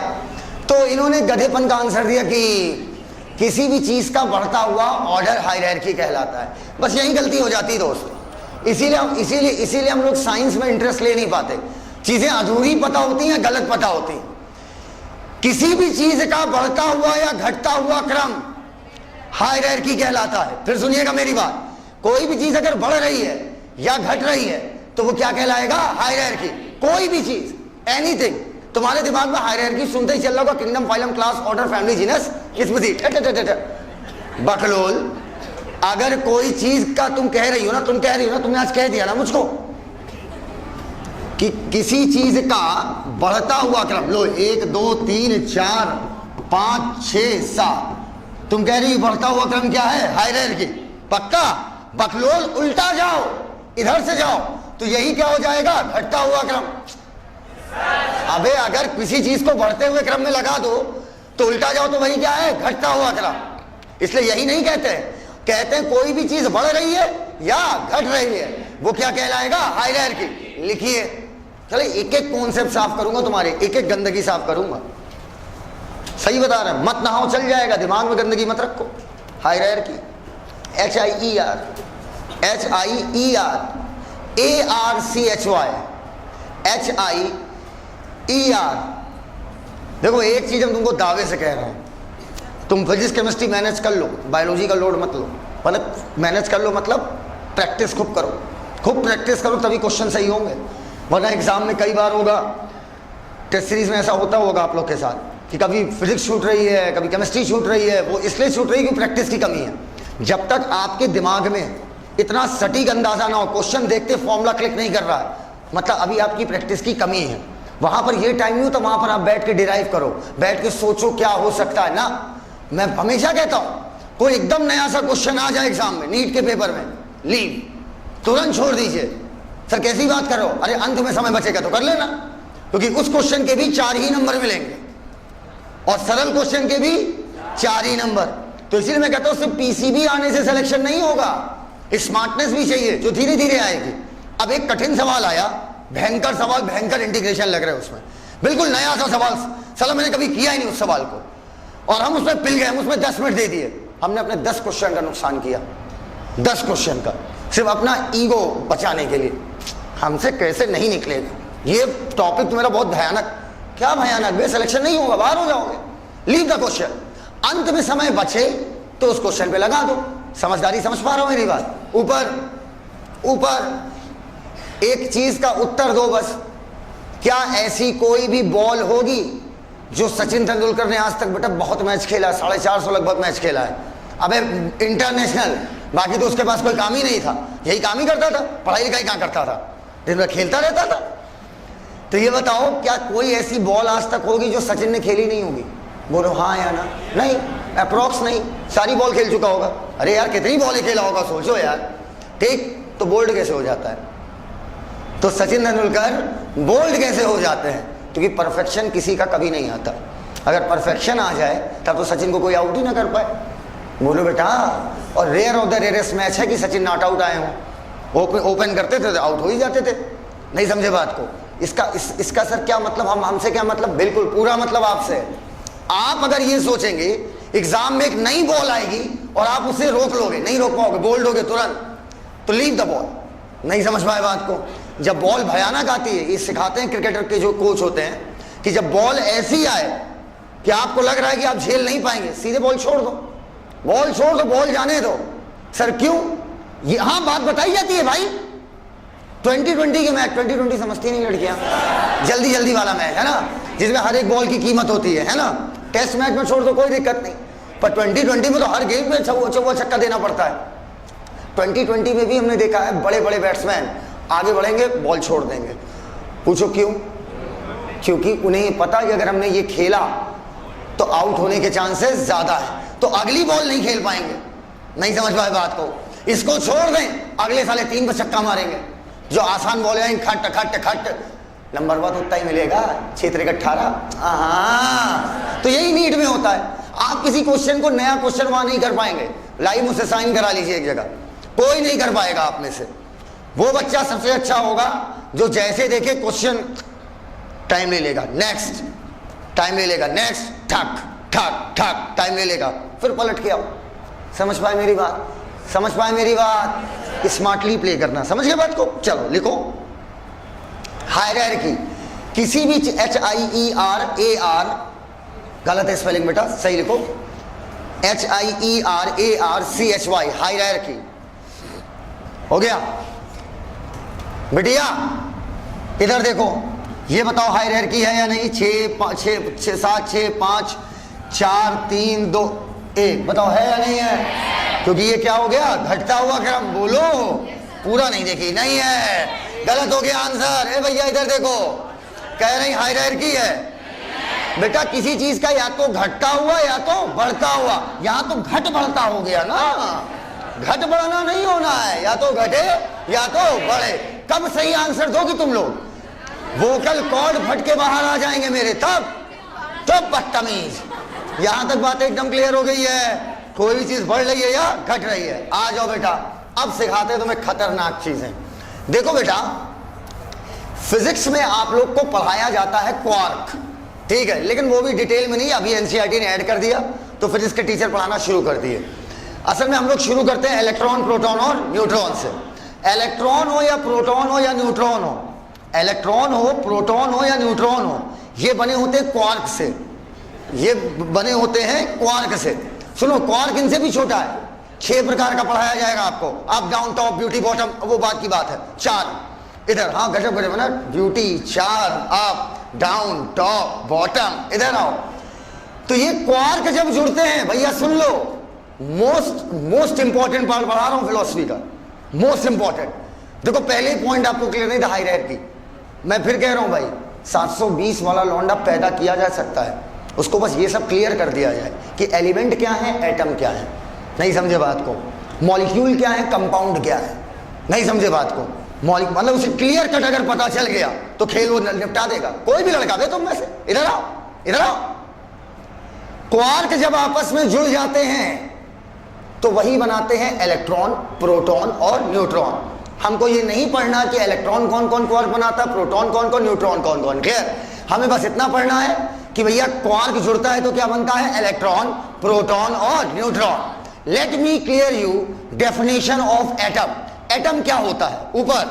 तो इन्होंने गधेपन का आंसर दिया कि किसी भी चीज का बढ़ता हुआ ऑर्डर हायरार्की कहलाता है। बस यही गलती हो जाती है दोस्त। इसीलिए हम लोग साइंस में इंटरेस्ट ले नहीं पाते। चीजें अधूरी पता होती हैं, गलत पता होती हैं। किसी भी चीज का बढ़ता हुआ या घटता हुआ क्रम हायरार्की कहलाता है। फिर सुनिएगा मेरी बात, कोई भी चीज अगर बढ़ रही है या घट रही है तो वो क्या कहलाएगा? हायरार्की। कोई भी चीज, एनीथिंग। तुम्हारे दिमाग में हायरार्की सुनते ही चल रहा होगा kingdom, phylum, class, order, family, genus, species. बकलोल, अगर कोई चीज का तुम कह रही हो ना, तुमने आज कह दिया ना मुझको कि किसी चीज का बढ़ता हुआ क्रम, लो 1 2 3 4 5 6 7, तुम कह रही बढ़ता हुआ क्रम क्या है? हायरार्की। पक्का? बकलोल उल्टा जाओ, इधर से जाओ तो यही क्या हो जाएगा? घटता हुआ क्रम। अबे अगर किसी चीज को बढ़ते हुए क्रम में लगा दो तो उल्टा जाओ तो वही क्या है? घटता हुआ क्रम। इसलिए यही नहीं कहते हैं, कहते हैं कोई भी चीज बढ़ रही है या घट रही है वो क्या कहलाएगा? हायरार्की। लिखिए, चले एक एक कॉन्सेप्ट साफ करूंगा तुम्हारे, एक एक गंदगी साफ करूंगा। सही बता रहे हैं, मत नहाओ चल जाएगा, दिमाग में गंदगी मत रखो। Hierarchy, HIER, ARCHY, HIER। देखो एक चीज हम तुमको दावे से कह रहे हैं, तुम फिजिक्स केमिस्ट्री मैनेज कर लो, बायोलॉजी का लोड मत लो। मतलब मैनेज कर लो मतलब प्रैक्टिस खूब करो, खूब प्रैक्टिस करो तभी क्वेश्चन सही होंगे। वरना एग्जाम में कई बार होगा, टेस्ट सीरीज में ऐसा होता होगा आप लोग के साथ कि कभी फिजिक्स छूट रही है, कभी केमिस्ट्री छूट रही है। वो इसलिए छूट रही है कि प्रैक्टिस की कमी है। जब तक आपके दिमाग में इतना सटीक अंदाजा ना हो, क्वेश्चन देखते फॉर्मूला क्लिक नहीं कर रहा है, मतलब अभी आपकी प्रैक्टिस की कमी है। वहां पर ये टाइम नहीं हो तो वहां पर आप बैठ के डिराइव करो, बैठ के सोचो क्या हो सकता है ना। मैं हमेशा कहता हूं कोई एकदम नया सा क्वेश्चन आ जाए एग्जाम में, नीट के पेपर में, लीव तुरंत छोड़ दीजिए। सर कैसी बात करो? अरे अंत में समय बचेगा तो कर लेना, क्योंकि उस क्वेश्चन के भी 4 ही नंबर मिलेंगे और सरल क्वेश्चन के भी 4 ही नंबर। तो इसीलिए मैं कहता हूं सिर्फ PCB आने से सिलेक्शन नहीं होगा, स्मार्टनेस भी चाहिए जो धीरे धीरे आएगी। अब एक कठिन सवाल आया, भयंकर सवाल, भयंकर इंटीग्रेशन लग रहा है उसमें, बिल्कुल नया सा सवाल, साला मैंने कभी किया ही नहीं उस सवाल को, और हम उसमें पिल गए, हम उसमें 10 मिनट दे दिए। हमने अपने 10 क्वेश्चन का नुकसान किया, 10 क्वेश्चन का, सिर्फ अपना ईगो बचाने के लिए। हमसे कैसे नहीं निकलेगा ये टॉपिक तो मेरा बहुत भयानक। क्या भयानक? वे सिलेक्शन नहीं होगा, बाहर हो जाओगे। लीव द क्वेश्चन, अंत में समय बचे तो उस क्वेश्चन पे लगा दो। समझदारी समझ पा रहा हो मेरी बात? ऊपर एक चीज का उत्तर दो बस। क्या ऐसी कोई भी बॉल होगी जो सचिन तेंदुलकर ने आज तक बेटा बहुत मैच खेला, 450 लगभग मैच खेला है, अबे इंटरनेशनल, बाकी तो उसके पास कोई काम ही नहीं था, यही काम ही करता था, पढ़ाई लिखाई कहां करता था, दिन भर खेलता रहता था। तो ये बताओ क्या कोई ऐसी बॉल आज तक होगी जो सचिन ने खेली नहीं होगी? बोलो हाँ या ना। नहीं, अप्रोक्स नहीं, सारी बॉल खेल चुका होगा। अरे यार कितनी बॉल खेला होगा सोचो यार, ठीक? तो बोल्ड कैसे हो जाता है? तो सचिन तेंदुलकर बोल्ड कैसे हो जाते हैं? क्योंकि परफेक्शन किसी का कभी नहीं आता। अगर परफेक्शन आ जाए तब तो सचिन को कोई आउट ही ना कर पाए। बोलो बेटा, और rare of the rarest match है कि सचिन नॉट आउट आए हों। ओपन करते थे तो आउट हो ही जाते थे। नहीं समझे बात को? इसका सर क्या मतलब? हमसे क्या मतलब? बिल्कुल पूरा मतलब आपसे। आप अगर ये सोचेंगे एग्जाम में एक नई बॉल आएगी और आप उसे रोक लोगे, नहीं रोक पाओगे, बोल्ड होगे तुरंत, तो लीव द बॉल। नहीं समझ पाए बात को? जब बॉल भयानक आती है, ये सिखाते हैं क्रिकेटर के जो कोच होते हैं कि जब बॉल ऐसी आए कि आपको लग रहा है कि आप झेल नहीं पाएंगे, सीधे बॉल छोड़ दो, बॉल छोड़ दो, बॉल जाने दो। सर क्यों? यहां बात बताई जाती है भाई। 2020 के मैच, 2020 समझती नहीं लड़कियां, जल्दी जल्दी वाला मैच है ना, जिसमें हर एक बॉल की कीमत होती है ना। टेस्ट मैच में छोड़ दो कोई दिक्कत नहीं, पर 2020 में तो हर गेम में चौवा छक्का देना पड़ता है। 2020 में भी हमने देखा है बड़े बड़े बैट्समैन आगे बढ़ेंगे, बॉल छोड़ देंगे। पूछो क्यों? क्योंकि उन्हें पता कि अगर हमने ये खेला तो आउट होने के चांसेस ज्यादा है, तो अगली बॉल नहीं खेल पाएंगे। नहीं समझ पाए बात को? इसको छोड़ दें, अगले साले 3 पर छक्का मारेंगे। जो आसान बॉल है खट खट खट, नंबर बात उतना ही मिलेगा, 6-18। तो यही नीट में होता है। आप किसी क्वेश्चन को, नया क्वेश्चन वहां नहीं कर पाएंगे। लाइव मुझसे साइन करा लीजिए एक जगह, कोई नहीं कर पाएगा आप में से। वो बच्चा सबसे अच्छा होगा जो जैसे देखे क्वेश्चन टाइम ले लेगा, नेक्स्ट टाइम ले लेगा, नेक्स्ट ठक ठक ठक टाइम ले लेगा, फिर पलट के आओ। समझ पाए मेरी बात? समझ पाए मेरी बात? स्मार्टली प्ले करना, समझ गए बात को? चलो लिखो, हायरार्की, किसी भी HIERAR, गलत है स्पेलिंग बेटा, सही लिखो, HIERARCHY, हायरार्की। हो गया बिटिया? इधर देखो, ये बताओ हायरार्की है या नहीं? 6 7 6 5 4 3 2 1, बताओ है या नहीं है? क्योंकि ये क्या हो गया? घटता हुआ क्रम। बोलो, पूरा नहीं देखी? नहीं है। गलत हो गया आंसर। ए भैया इधर देखो, कह रही हायरार्की है। बेटा किसी चीज का या तो घटता हुआ या तो बढ़ता हुआ, यहां तो घट बढ़ता हो गया ना, घट बढ़ना नहीं होना है, या तो घटे या तो बढ़े। कब सही आंसर दोगी तुम लोग? वोकल कॉर्ड फट के बाहर आ जाएंगे मेरे, तब बदतमीज। यहां तक बात एकदम क्लियर हो गई है, कोई भी चीज बढ़ रही है या घट रही है। आ जाओ बेटा, अब सिखाते हैं तुम्हें खतरनाक चीजें। देखो बेटा, फिजिक्स में आप लोग को पढ़ाया जाता है क्वार्क, ठीक है, लेकिन वो भी डिटेल में नहीं, अभी एनसीईआरटी ने ऐड कर दिया तो फिजिक्स के टीचर पढ़ाना शुरू कर दिए। असल में हम लोग शुरू करते हैं इलेक्ट्रॉन, प्रोटॉन और न्यूट्रॉन से। इलेक्ट्रॉन हो या प्रोटॉन हो या न्यूट्रॉन हो, इलेक्ट्रॉन हो, प्रोटॉन हो या न्यूट्रॉन हो, ये बने होते हैं क्वार्क से, ये बने होते हैं क्वार्क से। सुनो, क्वार्क इनसे भी छोटा है, 6 प्रकार का पढ़ाया जाएगा आपको, up down top beauty bottom, वो बात की बात है। 4 इधर, हाँ गजब गजब ना, beauty 4, up down top bottom, इधर आओ। तो ये क्वार्क जब जुड़ते हैं भैया, सुन लो, मोस्ट इंपॉर्टेंट पार्ट पढ़ा रहा हूं फिलॉसफी का, मोस्ट इंपॉर्टेंट। देखो पहले पॉइंट आपको क्लियर नहीं था हायरार्की, मैं फिर कह रहा हूं भाई, 720 वाला लौंडा पैदा किया जा सकता है, उसको बस ये सब क्लियर कर दिया जाए कि एलिमेंट क्या है, एटम क्या है, नहीं समझे बात को, मॉलिक्यूल क्या है, कंपाउंड क्या है, नहीं समझे बात को, मतलब उसे क्लियर कट अगर पता चल गया तो खेल वो निपटा देगा, कोई भी लड़का दे तुम में से। इधर आओ, इधर आओ। क्वार्क जब आपस में जुड़ जाते हैं तो वही बनाते हैं इलेक्ट्रॉन, प्रोटॉन और न्यूट्रॉन। हमको ये नहीं पढ़ना कि इलेक्ट्रॉन कौन कौन क्वार्क बनाता, प्रोटॉन कौन कौन, न्यूट्रॉन कौन कौन, क्लियर? हमें बस इतना पढ़ना है कि भैया क्वार्क जुड़ता है तो क्या बनता है, इलेक्ट्रॉन, प्रोटॉन और neutron. Let me clear you definition of atom. Atom क्या होता है? ऊपर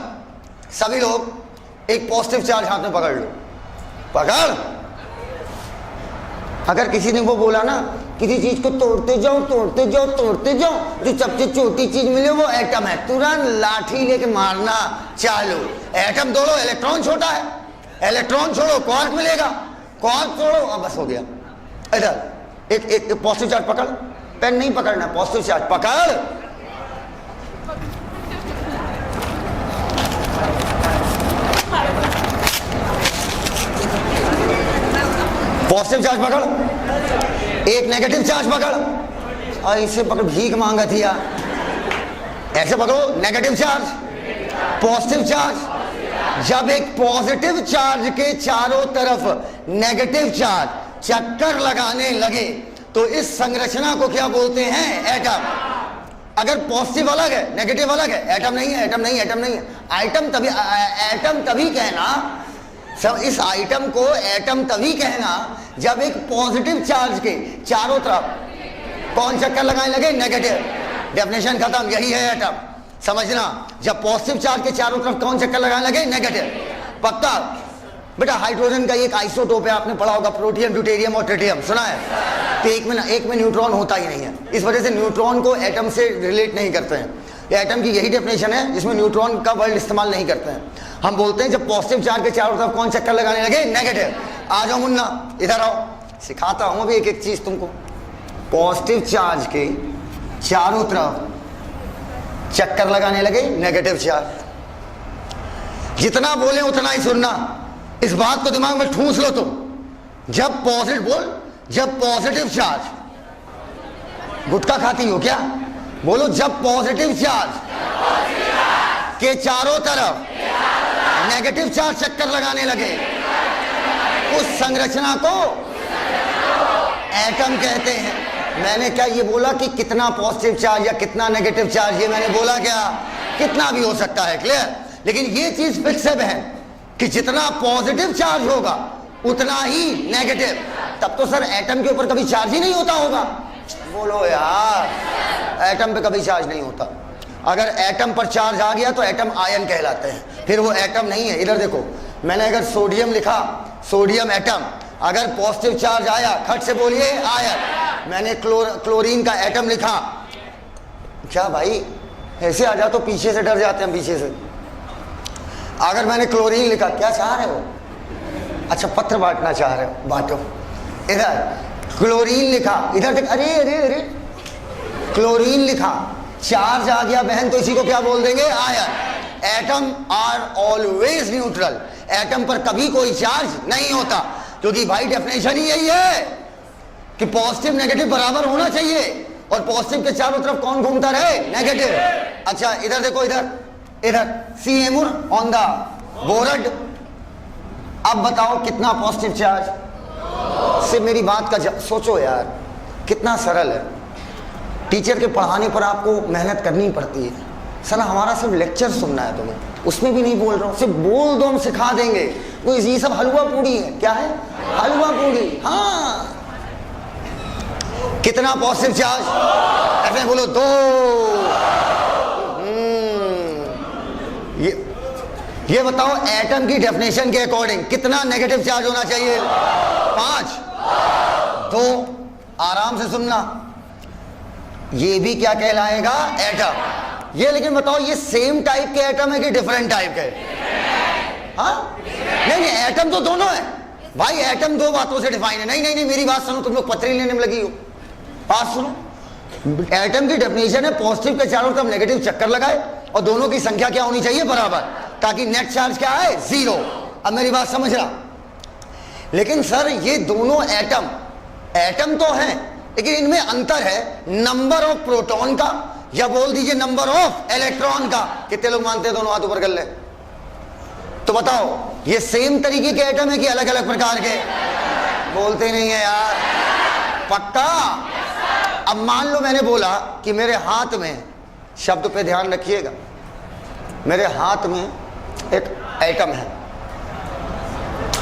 सभी लोग एक पॉजिटिव चार्ज हाथ में पकड़ लो, पकड़। अगर किसी ने वो बोला ना, किसी चीज को तोड़ते जाओ तोड़ते जाओ तोड़ते जाओ, जो सबसे छोटी चीज मिले वो एटम है, तुरंत लाठी लेके मारना चालू। एटम तोड़ो, इलेक्ट्रॉन छोटा है, इलेक्ट्रॉन छोड़ो क्वार्क मिलेगा, क्वार्क छोड़ो, अब बस हो गया। इधर एक पॉजिटिव चार्ज पकड़, पेन नहीं पकड़ना, पॉजिटिव चार्ज पकड़। पॉजिटिव चार्ज पकड़, एक नेगेटिव चार्ज पकड़, और इसे पकड़, भीख मांगा थी यार, ऐसे पकड़ो, नेगेटिव चार्ज, पॉजिटिव चार्ज। जब एक पॉजिटिव चार्ज के चारों तरफ नेगेटिव चार्ज चक्कर लगाने लगे तो इस संरचना को क्या बोलते हैं, एटम। अगर पॉजिटिव अलग है, नेगेटिव अलग है, एटम नहीं है, एटम नहीं है, एटम नहीं है। एटम तभी कहना, सब इस आइटम को एटम तभी कहना जब एक पॉजिटिव चार्ज के चारों तरफ कौन चक्कर लगाने लगे, नेगेटिव। डेफिनेशन खत्म, यही है एटम, समझना। जब पॉजिटिव चार्ज के चारों तरफ कौन चक्कर लगाने लगे, नेगेटिव। पक्का बेटा, हाइड्रोजन का एक आइसोटोप है, आपने पढ़ा होगा, प्रोटियम, ड्यूटेरियम और ट्रिटियम, सुना है? तो एक में न्यूट्रॉन होता ही नहीं है, इस वजह से न्यूट्रॉन को एटम से रिलेट नहीं करते हैं। एटम की यही डेफिनेशन है जिसमें न्यूट्रॉन का वर्ड इस्तेमाल नहीं करते हैं। हम बोलते हैं जब पॉजिटिव चार्ज के चारों तरफ कौन चक्कर लगाने लगे, नेगेटिव। आ जाओ मुन्ना, इधर आओ, सिखाता हूं अभी एक एक चीज तुमको। पॉजिटिव चार्ज के चारों तरफ चक्कर लगाने लगे, नेगेटिव चार्ज। जितना बोले उतना ही सुनना, इस बात को दिमाग में ठूंस लो तुम। जब पॉजिटिव बोल, जब पॉजिटिव चार्ज, गुटखा खाती हो क्या? बोलो, जब पॉजिटिव चार्ज के चारों तरफ नेगेटिव चार्ज चक्कर लगाने लगे उस संरचना को एटम कहते हैं। मैंने क्या ये बोला कि कितना पॉजिटिव चार्ज या कितना नेगेटिव चार्ज, ये मैंने बोला क्या? कितना भी हो सकता है, क्लियर? लेकिन ये चीज फिक्सेड है कि जितना पॉजिटिव चार्ज होगा उतना ही नेगेटिव। तब तो सर एटम के ऊपर कभी चार्ज ही नहीं होता होगा। बोलो यार, एटम पे कभी चार्ज नहीं होता। अगर एटम पर चार्ज आ गया तो एटम आयन कहलाते हैं, फिर वो एटम नहीं है। इधर देखो, मैंने अगर सोडियम लिखा, सोडियम एटम, अगर पॉजिटिव चार्ज आया, खट से बोलिए आयन। मैंने क्लोरीन का एटम लिखा, क्या भाई ऐसे आ जा तो पीछे से डर जाते हैं, पीछे से। अगर मैंने क्लोरीन लिखा, क्या चाह रहे हो? अच्छा, पत्र बांटना चाह रहे हो, बांटो। इधर क्लोरीन लिखा, इधर देख, अरे अरे अरे, क्लोरीन लिखा, चार्ज आ गया बहन, तो इसी को क्या बोल देंगे, ion. Atom are always neutral, atom पर कभी कोई चार्ज नहीं होता, क्योंकि भाई डेफिनेशन ही यही है कि पॉजिटिव नेगेटिव बराबर होना चाहिए, और पॉजिटिव के चारों तरफ कौन घूमता रहे, नेगेटिव। अच्छा इधर देखो, इधर सी एमूर ऑन द बोर्ड। अब बताओ कितना पॉजिटिव चार्ज। सिर्फ मेरी बात का सोचो यार, कितना सरल है। टीचर के पढ़ाने पर आपको मेहनत करनी पड़ती है। सर हमारा सिर्फ लेक्चर सुनना है तुम्हें, उसमें भी नहीं बोल रहा हूँ, सिर्फ बोल दो हम सिखा देंगे। तो ये सब हलवा पूड़ी है, क्या है, हलवा पूड़ी। हाँ कितना पॉजिटिव चार्ज, ऐसे बोलो 2। ये बताओ एटम की डेफिनेशन के अकॉर्डिंग कितना नेगेटिव चार्ज होना चाहिए, 5। 2। आराम से सुनना, ये भी क्या कहलाएगा, एटम। ये लेकिन बताओ ये सेम टाइप के एटम है कि डिफरेंट टाइप के? हाँ नहीं, एटम तो दोनों है भाई, एटम दो बातों से डिफाइन है। नहीं, मेरी बात सुनो, तुम लोग पथरी लेने में लगी हो, बात सुनो। एटम की डेफिनेशन है पॉजिटिव के चारों तरफ नेगेटिव चक्कर लगाए और दोनों की संख्या क्या होनी चाहिए, बराबर, ताकि नेट चार्ज क्या है, 0। अब मेरी बात समझ रहा। लेकिन सर ये दोनों एटम तो हैं, लेकिन इनमें अंतर है नंबर ऑफ प्रोटॉन का, या बोल दीजिए नंबर ऑफ इलेक्ट्रॉन का। कितने लोग मानते हैं, दोनों हाथ ऊपर कर ले। तो बताओ ये सेम तरीके के एटम है कि अलग अलग प्रकार के? बोलते नहीं है यार, पक्का? अब मान लो मैंने बोला कि मेरे हाथ में, शब्द पे ध्यान रखिएगा, मेरे हाथ में एक एटम है,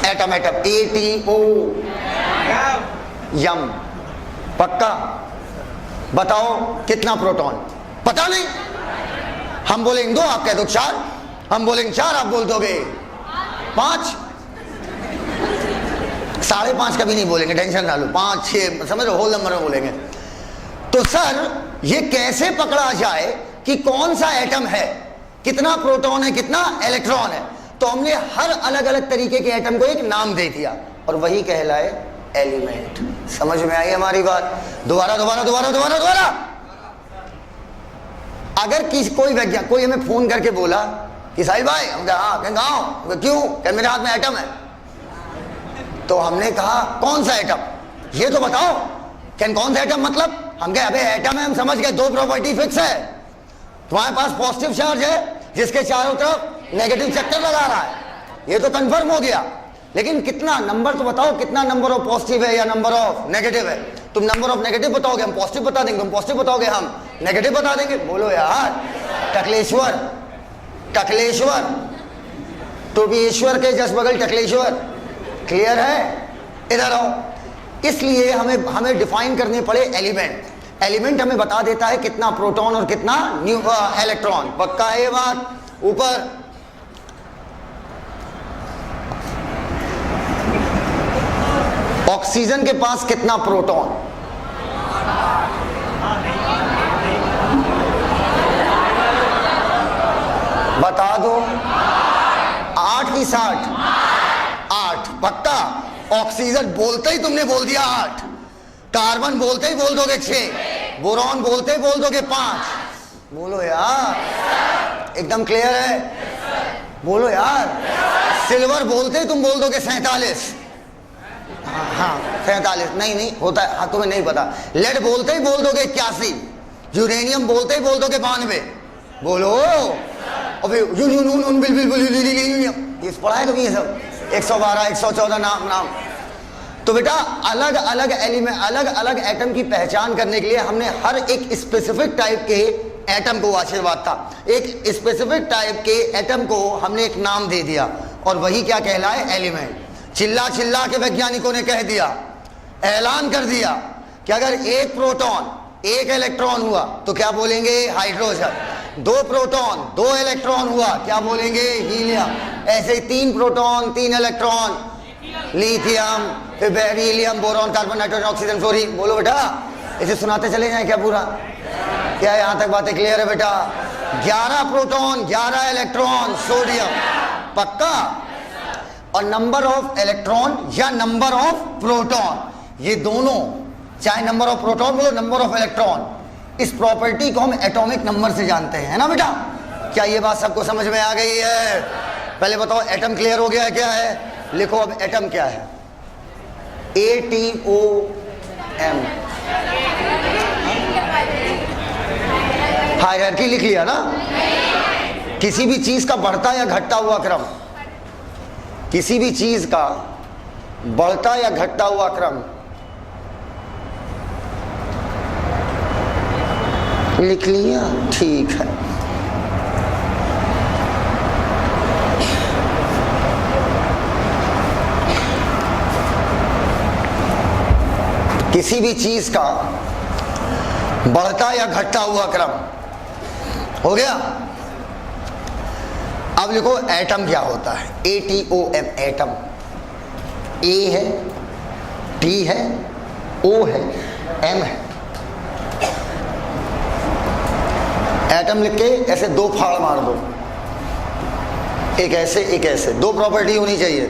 एटम ATO यम, पक्का? बताओ कितना प्रोटॉन? पता नहीं। हम बोलेंगे 2, आप कह दो 4, हम बोलेंगे 4, आप बोल दोगे 5। 5.5 कभी नहीं बोलेंगे, टेंशन ना लो, 5 6 समझ लो, होल नंबर में बोलेंगे। तो सर ये कैसे पकड़ा जाए कि कौन सा एटम है, कितना प्रोटॉन है, कितना इलेक्ट्रॉन है? तो हमने हर अलग अलग तरीके के एटम को एक नाम दे दिया, और वही कहलाए एलिमेंट। समझ में आई हमारी बात? दोबारा। अगर कोई वैज्ञानिक, कोई हमें फोन करके बोला कि साहिल भाई, हम कहा हाँ, गाँव क्यों, क्या मेरे हाथ में एटम है? तो हमने कहा कौन सा एटम, ये तो बताओ, क्या कौन सा एटम मतलब? हम कहे अबे एटम है, हम समझ गए, 2 प्रॉपर्टी फिक्स है, तुम्हारे पास पॉजिटिव चार्ज है जिसके चारों तरफ नेगेटिव चक्कर लगा रहा है, ये तो कंफर्म हो गया। लेकिन कितना नंबर तो बताओ, कितना नंबर ऑफ पॉजिटिव है या नंबर ऑफ नेगेटिव है? तुम नंबर ऑफ नेगेटिव बताओगे, हम पॉजिटिव बता देंगे, तुम पॉजिटिव बताओगे, हम नेगेटिव बता देंगे। बोलो यार, टकलेश्वर तो भी ईश्वर के जस बगल टकलेश्वर। क्लियर है? इधर आओ। इसलिए हमें डिफाइन करने पड़े एलिमेंट। एलिमेंट हमें बता देता है कितना प्रोटॉन और कितना इलेक्ट्रॉन। पक्का है ये बात? ऊपर ऑक्सीजन के पास कितना प्रोटॉन? बता दो। 8 की 60? 8। पक्का? ऑक्सीजन बोलते ही तुमने बोल दिया 8, कार्बन बोलते ही बोल दोगे 6, बोरॉन बोलते ही बोल दोगे 5। बोलो यार, एकदम क्लियर है? बोलो यार। सिल्वर बोलते ही तुम बोल दोगे 47। हाँ 47 नहीं होता है, हाँ तुम्हें नहीं पता। लेड बोलते ही बोल दोगे 81, यूरेनियम बोलते ही बोल दोगे 92। बोलो। अबे ये पढ़ा है कभी ये सब? 112 114 नाम। तो बेटा अलग अलग एलिमेंट, अलग अलग एटम की पहचान करने के लिए हमने हर एक स्पेसिफिक टाइप के एटम को, आशीर्वाद था, एक स्पेसिफिक टाइप के एटम को हमने एक नाम दे दिया, और वही क्या कहलाए, एलिमेंट। चिल्ला के वैज्ञानिकों ने कह दिया, ऐलान कर दिया कि अगर 1 प्रोटॉन 1 इलेक्ट्रॉन हुआ तो क्या बोलेंगे, हाइड्रोजन। 2 प्रोटॉन 2 इलेक्ट्रॉन हुआ, क्या बोलेंगे, हीलियम। ऐसे 3 प्रोटॉन 3 इलेक्ट्रॉन, लिथियम, फिर beryllium, boron, carbon, nitrogen, oxygen, fluorine. बोलो बेटा, इसे सुनाते चले जाएं क्या पूरा? क्या यहां तक बातें क्लियर है बेटा? 11 प्रोटॉन 11 इलेक्ट्रॉन, सोडियम। पक्का? और नंबर ऑफ इलेक्ट्रॉन या नंबर ऑफ प्रोटॉन, ये दोनों, चाहे नंबर ऑफ प्रोटॉन बोलो नंबर ऑफ इलेक्ट्रॉन, इस प्रॉपर्टी को हम एटॉमिक नंबर से जानते हैं, है ना बेटा? क्या ये बात सबको समझ में आ गई है? पहले बताओ एटम क्लियर हो गया है क्या है? लिखो अब एटम क्या है? ATOM। हायरार्की लिख लिया ना? किसी भी चीज का बढ़ता या घटता हुआ क्रम, किसी भी चीज का बढ़ता या घटता हुआ क्रम लिख लिया, ठीक है। किसी भी चीज का बढ़ता या घटता हुआ क्रम हो गया। अब लिखो एटम क्या होता है? ATOM, atom. A है, T है, O है, M है। एटम लिख के ऐसे दो फाड़ मार दो, एक ऐसे एक ऐसे। दो प्रॉपर्टी होनी चाहिए,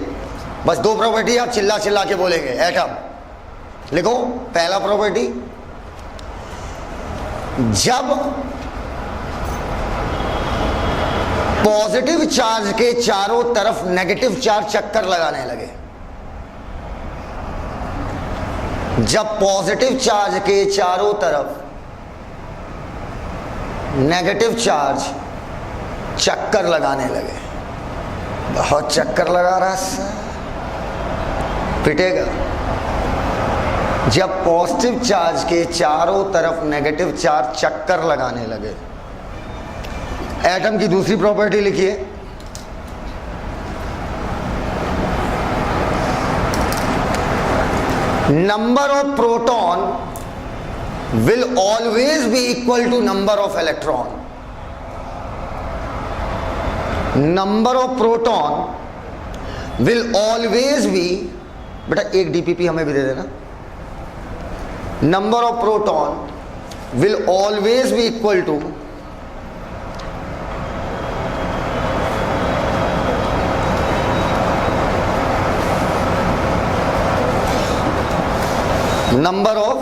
बस दो प्रॉपर्टी आप चिल्ला चिल्ला के बोलेंगे। एटम लिखो, पहला प्रॉपर्टी, जब पॉजिटिव चार्ज के चारों तरफ नेगेटिव चार्ज चक्कर लगाने लगे, जब पॉजिटिव चार्ज के चारों तरफ नेगेटिव चार्ज चक्कर लगाने लगे, बहुत चक्कर लगा रहा है, पिटेगा। जब पॉजिटिव चार्ज के चारों तरफ नेगेटिव चार्ज चक्कर लगाने लगे। एटम की दूसरी प्रॉपर्टी लिखिए, number of proton will always be equal to number of electron. Number of proton will always be, बेटा एक डीपीपी हमें भी दे देना। Number of proton will always be equal to number of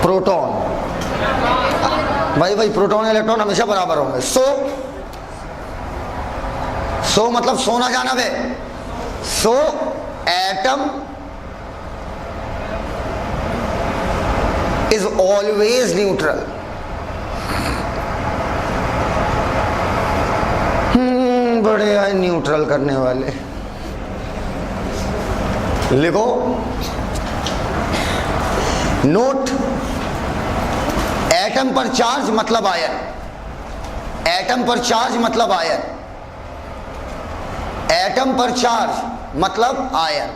proton. भाई प्रोटॉन इलेक्ट्रॉन हमेशा बराबर होंगे। सो मतलब सोना जाना वे। So atom is always neutral. बड़े आए न्यूट्रल करने वाले। लिखो, नोट, एटम पर चार्ज मतलब आयन, एटम पर चार्ज मतलब आयन, एटम पर चार्ज मतलब आयन।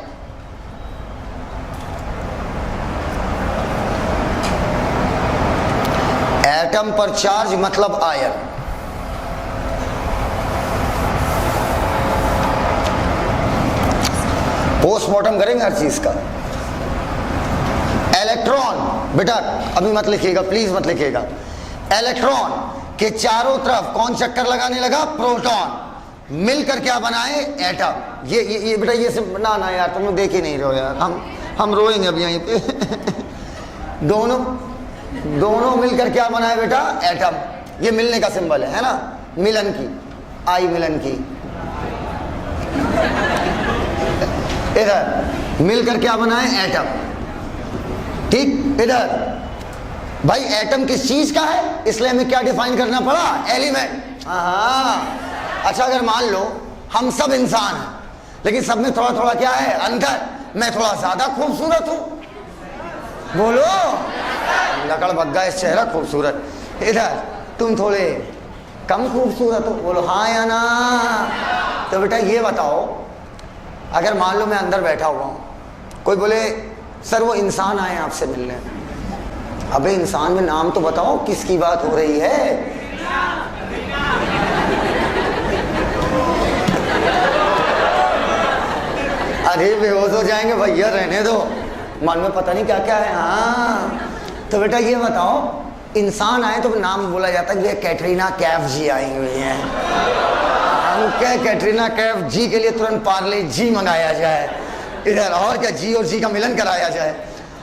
एटम पर चार्ज मतलब आयन। पोस्टमार्टम करेंगे हर चीज का। इलेक्ट्रॉन, बेटा अभी मत लिखिएगा, प्लीज मत लिखिएगा। इलेक्ट्रॉन के चारों तरफ कौन चक्कर लगाने लगा? प्रोटॉन। मिलकर क्या बनाए? एटम। ये बेटा ये सब ना यार, तुम लोग देख ही नहीं रहे हो यार, हम रोएंगे अब यहीं पे। दोनों मिलकर क्या बनाए बेटा? एटम। ये मिलने का सिंबल है ना, मिलन की, आई मिलन की। इधर मिलकर क्या बनाए? एटम। ठीक, इधर भाई एटम किस चीज का है, इसलिए हमें क्या डिफाइन करना पड़ा? एलिमेंट। हाँ, अच्छा अगर मान लो हम सब इंसान हैं, लेकिन सब में थोड़ा थोड़ा क्या है? अंतर। मैं थोड़ा ज्यादा खूबसूरत हूं, बोलो। लकड़ बग्गा इस चेहरा खूबसूरत। इधर तुम थोड़े कम खूबसूरत हो, बोलो हाँ या ना। तो बेटा ये बताओ, अगर मान लो मैं अंदर बैठा हुआ हूं, कोई बोले सर वो इंसान आए आपसे मिलने। अबे इंसान में नाम तो बताओ, किसकी बात हो रही है? अरे बेहोश हो जाएंगे भैया, रहने दो, मन में पता नहीं क्या क्या है। हाँ तो बेटा ये बताओ, इंसान आए तो नाम बोला जाता है कि कैटरीना कैफ जी आई हुई हैं, हम क्या कैटरीना कैफ जी के लिए तुरंत पार्ले जी मंगाया जाए इधर, और क्या जी और जी का मिलन कराया जाए।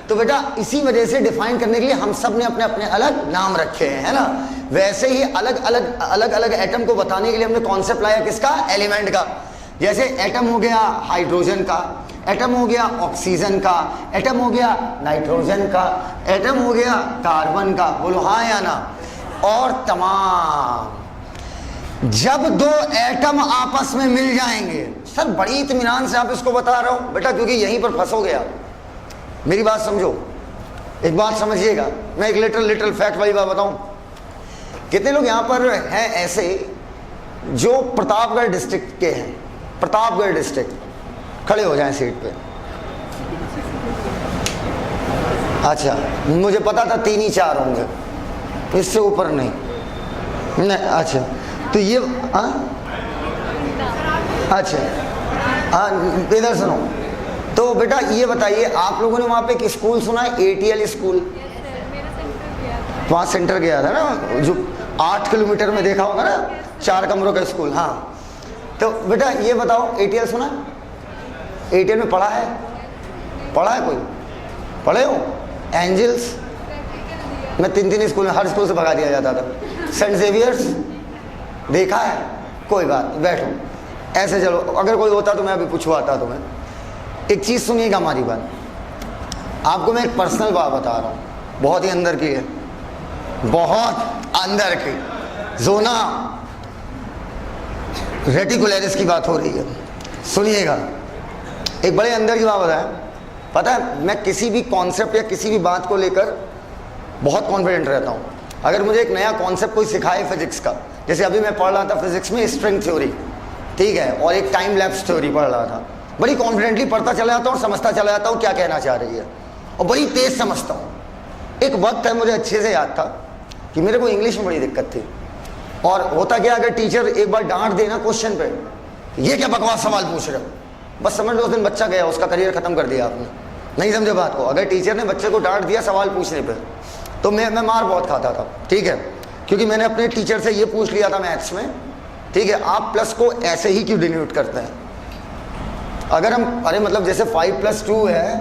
तो बेटा इसी वजह से डिफाइन करने के लिए हम सब ने अपने अपने अलग नाम रखे हैं, है ना। वैसे ही अलग अलग एटम को बताने के लिए हमने कॉन्सेप्ट लाया किसका? एलिमेंट का। जैसे एटम हो गया हाइड्रोजन का, एटम हो गया ऑक्सीजन का, एटम हो गया नाइट्रोजन का, एटम हो गया कार्बन का। बोलो हाँ या ना? और तमाम जब दो एटम आपस में मिल जाएंगे, सर बड़ी इत्मीनान से आप इसको बता रहा हूं बेटा, क्योंकि यहीं पर फंसोगे आप। मेरी बात समझो, एक बात समझिएगा, मैं एक लिटल फैक्ट वाली बात बताऊं। कितने लोग यहां पर हैं ऐसे जो प्रतापगढ़ डिस्ट्रिक्ट के हैं? प्रतापगढ़ डिस्ट्रिक्ट, खड़े हो जाएं सीट पे। अच्छा, मुझे पता था 3 ही 4 होंगे, इससे ऊपर नहीं। अच्छा तो ये अच्छा हाँ, इधर सुनो। तो बेटा ये बताइए, आप लोगों ने वहाँ पे एक स्कूल सुना है, ATL स्कूल? वहाँ सेंटर गया था ना, जो 8 किलोमीटर में देखा होगा ना, 4 कमरों का स्कूल। हाँ तो बेटा ये बताओ, ATL सुना? ATL में पढ़ा है? पढ़ा है कोई? पढ़े हो? एंजल्स, मैं 3 स्कूल में, हर स्कूल से भगा दिया जाता था। सेंट जेवियर्स देखा है? कोई बात, बैठो ऐसे चलो, अगर कोई होता तो मैं अभी पूछवाता तुम्हें। एक चीज़ सुनिएगा हमारी बात, आपको मैं एक पर्सनल बात बता रहा हूँ, बहुत ही अंदर की है, बहुत अंदर की। जोना रेटिकुलरिस की बात हो रही है, सुनिएगा। एक बड़े अंदर की बात बताएं। पता है, मैं किसी भी कॉन्सेप्ट या किसी भी बात को लेकर बहुत कॉन्फिडेंट रहता हूँ। अगर मुझे एक नया कॉन्सेप्ट कोई सिखाए फिजिक्स का, जैसे अभी मैं पढ़ रहा था फिजिक्स में स्ट्रिंग थ्योरी, ठीक है, और एक टाइम लैप्स थ्योरी पढ़ रहा था, बड़ी कॉन्फिडेंटली पढ़ता चला जाता हूँ और समझता चला जाता हूँ क्या कहना चाह रही है, और बड़ी तेज समझता हूँ। एक वक्त है, मुझे अच्छे से याद था कि मेरे को इंग्लिश में बड़ी दिक्कत थी, और होता क्या, अगर टीचर एक बार डांट देना क्वेश्चन पे, ये क्या बकवास सवाल पूछ रहे हो, बस समझ लो उस दिन बच्चा गया, उसका करियर खत्म कर दिया आपने। नहीं समझे बात को? अगर टीचर ने बच्चे को डांट दिया सवाल पूछने पे, तो मैं मार बहुत खाता था, ठीक है, क्योंकि मैंने अपने टीचर से ये पूछ लिया था मैथ्स में, ठीक है, आप प्लस को ऐसे ही क्यों डिनोट करते हैं? अगर हम, अरे मतलब जैसे 5 + 2 है,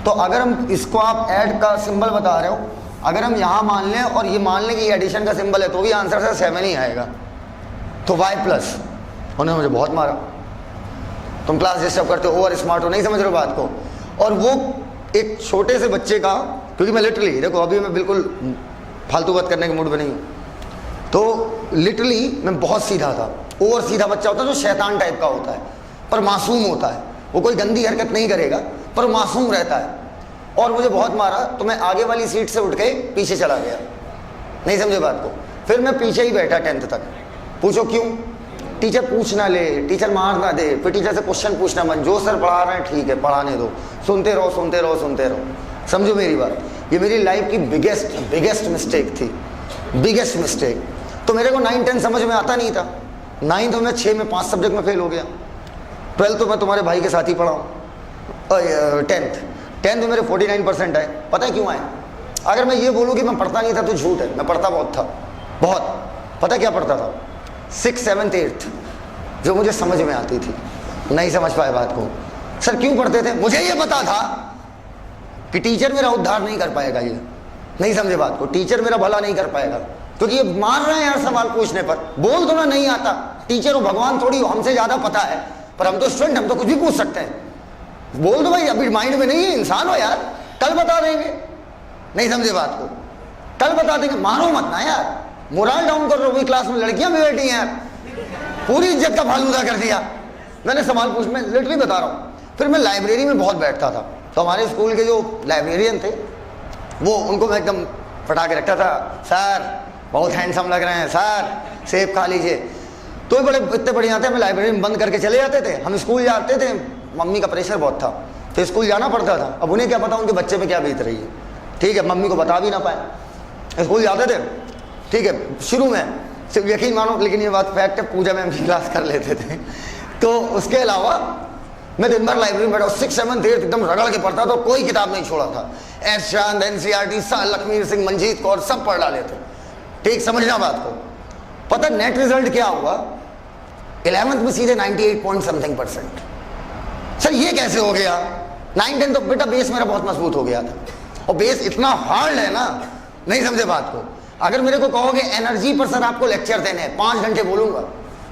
तो अगर हम इसको आप ऐड का सिंबल बता रहे हो, अगर हम यहाँ मान लें और ये मान लें कि एडिशन का सिंबल है, तो भी आंसर से 7 ही आएगा। तो y+, उन्होंने मुझे बहुत मारा, तुम क्लास डिस्टर्ब करते हो, ओवर स्मार्ट हो, नहीं समझ रहे हो बात को। और वो एक छोटे से बच्चे का, क्योंकि मैं लिटरली, देखो अभी मैं बिल्कुल फालतू बात करने के मूड में नहीं हूँ, तो लिटरली मैं बहुत सीधा था। ओवर सीधा बच्चा होता है जो शैतान टाइप का होता है, पर मासूम होता है, वो कोई गंदी हरकत नहीं करेगा, पर मासूम रहता है। और मुझे बहुत मारा, तो मैं आगे वाली सीट से उठ के पीछे चला गया, नहीं समझे बात को। फिर मैं पीछे ही बैठा 10th तक। पूछो क्यों? टीचर पूछ ना ले, टीचर मार ना दे, फिर टीचर से क्वेश्चन पूछना मन, जो सर पढ़ा रहे हैं ठीक है, पढ़ाने दो, सुनते रहो सुनते रहो सुनते रहो। समझो मेरी बात, ये मेरी लाइफ की बिगेस्ट मिस्टेक थी, बिगेस्ट मिस्टेक। तो मेरे को 9, 10 समझ में आता नहीं था। 9th में 6 में 5 सब्जेक्ट में फेल हो गया। 12th तो मैं तुम्हारे भाई के साथ ही पढ़ा हूँ। 10th में मेरे 49% आए। पता है क्यों आए? अगर मैं ये बोलूँ कि मैं पढ़ता नहीं था तो झूठ है, मैं पढ़ता बहुत था, बहुत। पता क्या पढ़ता था? 6th, 7th, 8th जो मुझे समझ में आती थी। नहीं समझ पाए बात को। सर क्यों पढ़ते थे? मुझे ये पता था कि टीचर मेरा उद्धार नहीं कर पाएगा, ये नहीं समझे बात को, टीचर मेरा भला नहीं कर पाएगा, क्योंकि ये मार रहे हैं यार सवाल पूछने पर। बोल दो ना नहीं आता, टीचर हो भगवान थोड़ी हो, हमसे ज्यादा पता है, पर हम तो स्टूडेंट, हम तो कुछ भी पूछ सकते हैं। बोल दो भाई, अभी माइंड में नहीं है, इंसान हो यार, कल बता देंगे। नहीं समझे बात को, कल बता देंगे। मारो मत ना यार, मोरल डाउन कर रहे हो। क्लास में लड़कियां भी बैठी हैं यार, पूरी इज्जत का फालूदा कर दिया। मैंने सवाल पूछ, मैं लिटरली बता रहा हूँ। फिर मैं लाइब्रेरी में बहुत बैठता था, तो हमारे स्कूल के जो लाइब्रेरियन थे, वो उनको मैं एकदम पटा के रखता था। सर बहुत हैंडसम लग रहे हैं, सर सेब खा लीजिए। तो बड़े इतने बढ़िया थे, हमें लाइब्रेरी में बंद करके चले जाते थे। हम स्कूल जाते थे, मम्मी का प्रेशर बहुत था, तो स्कूल जाना पड़ता था। अब उन्हें क्या पता उनके बच्चे में क्या बीत रही है, ठीक है, मम्मी को बता भी ना पाए। स्कूल जाते थे, ठीक है, शुरू में सिर्फ यकीन मानो, लेकिन ये बात फैक्ट है, पूजा में हम क्लास कर लेते थे। तो उसके अलावा मैं दिन भर लाइब्रेरी में बैठा, 6, 7, 8 एकदम रगड़ के पढ़ता था, कोई किताब नहीं छोड़ा था। एस चांद, NCERT, लक्ष्मीर सिंह, मंजीत कौर सब पढ़ डाले थे। ठीक समझना बात को। पता नेट रिजल्ट क्या हुआ? 11th में सीधे 98 पॉइंट समथिंग %। सर ये कैसे हो गया? 9, 10 तो बेटा बेस मेरा बहुत मजबूत हो गया था, और बेस इतना हार्ड है ना, नहीं समझे बात को। अगर मेरे को कहोगे एनर्जी पर सर आपको लेक्चर देने हैं, 5 घंटे बोलूंगा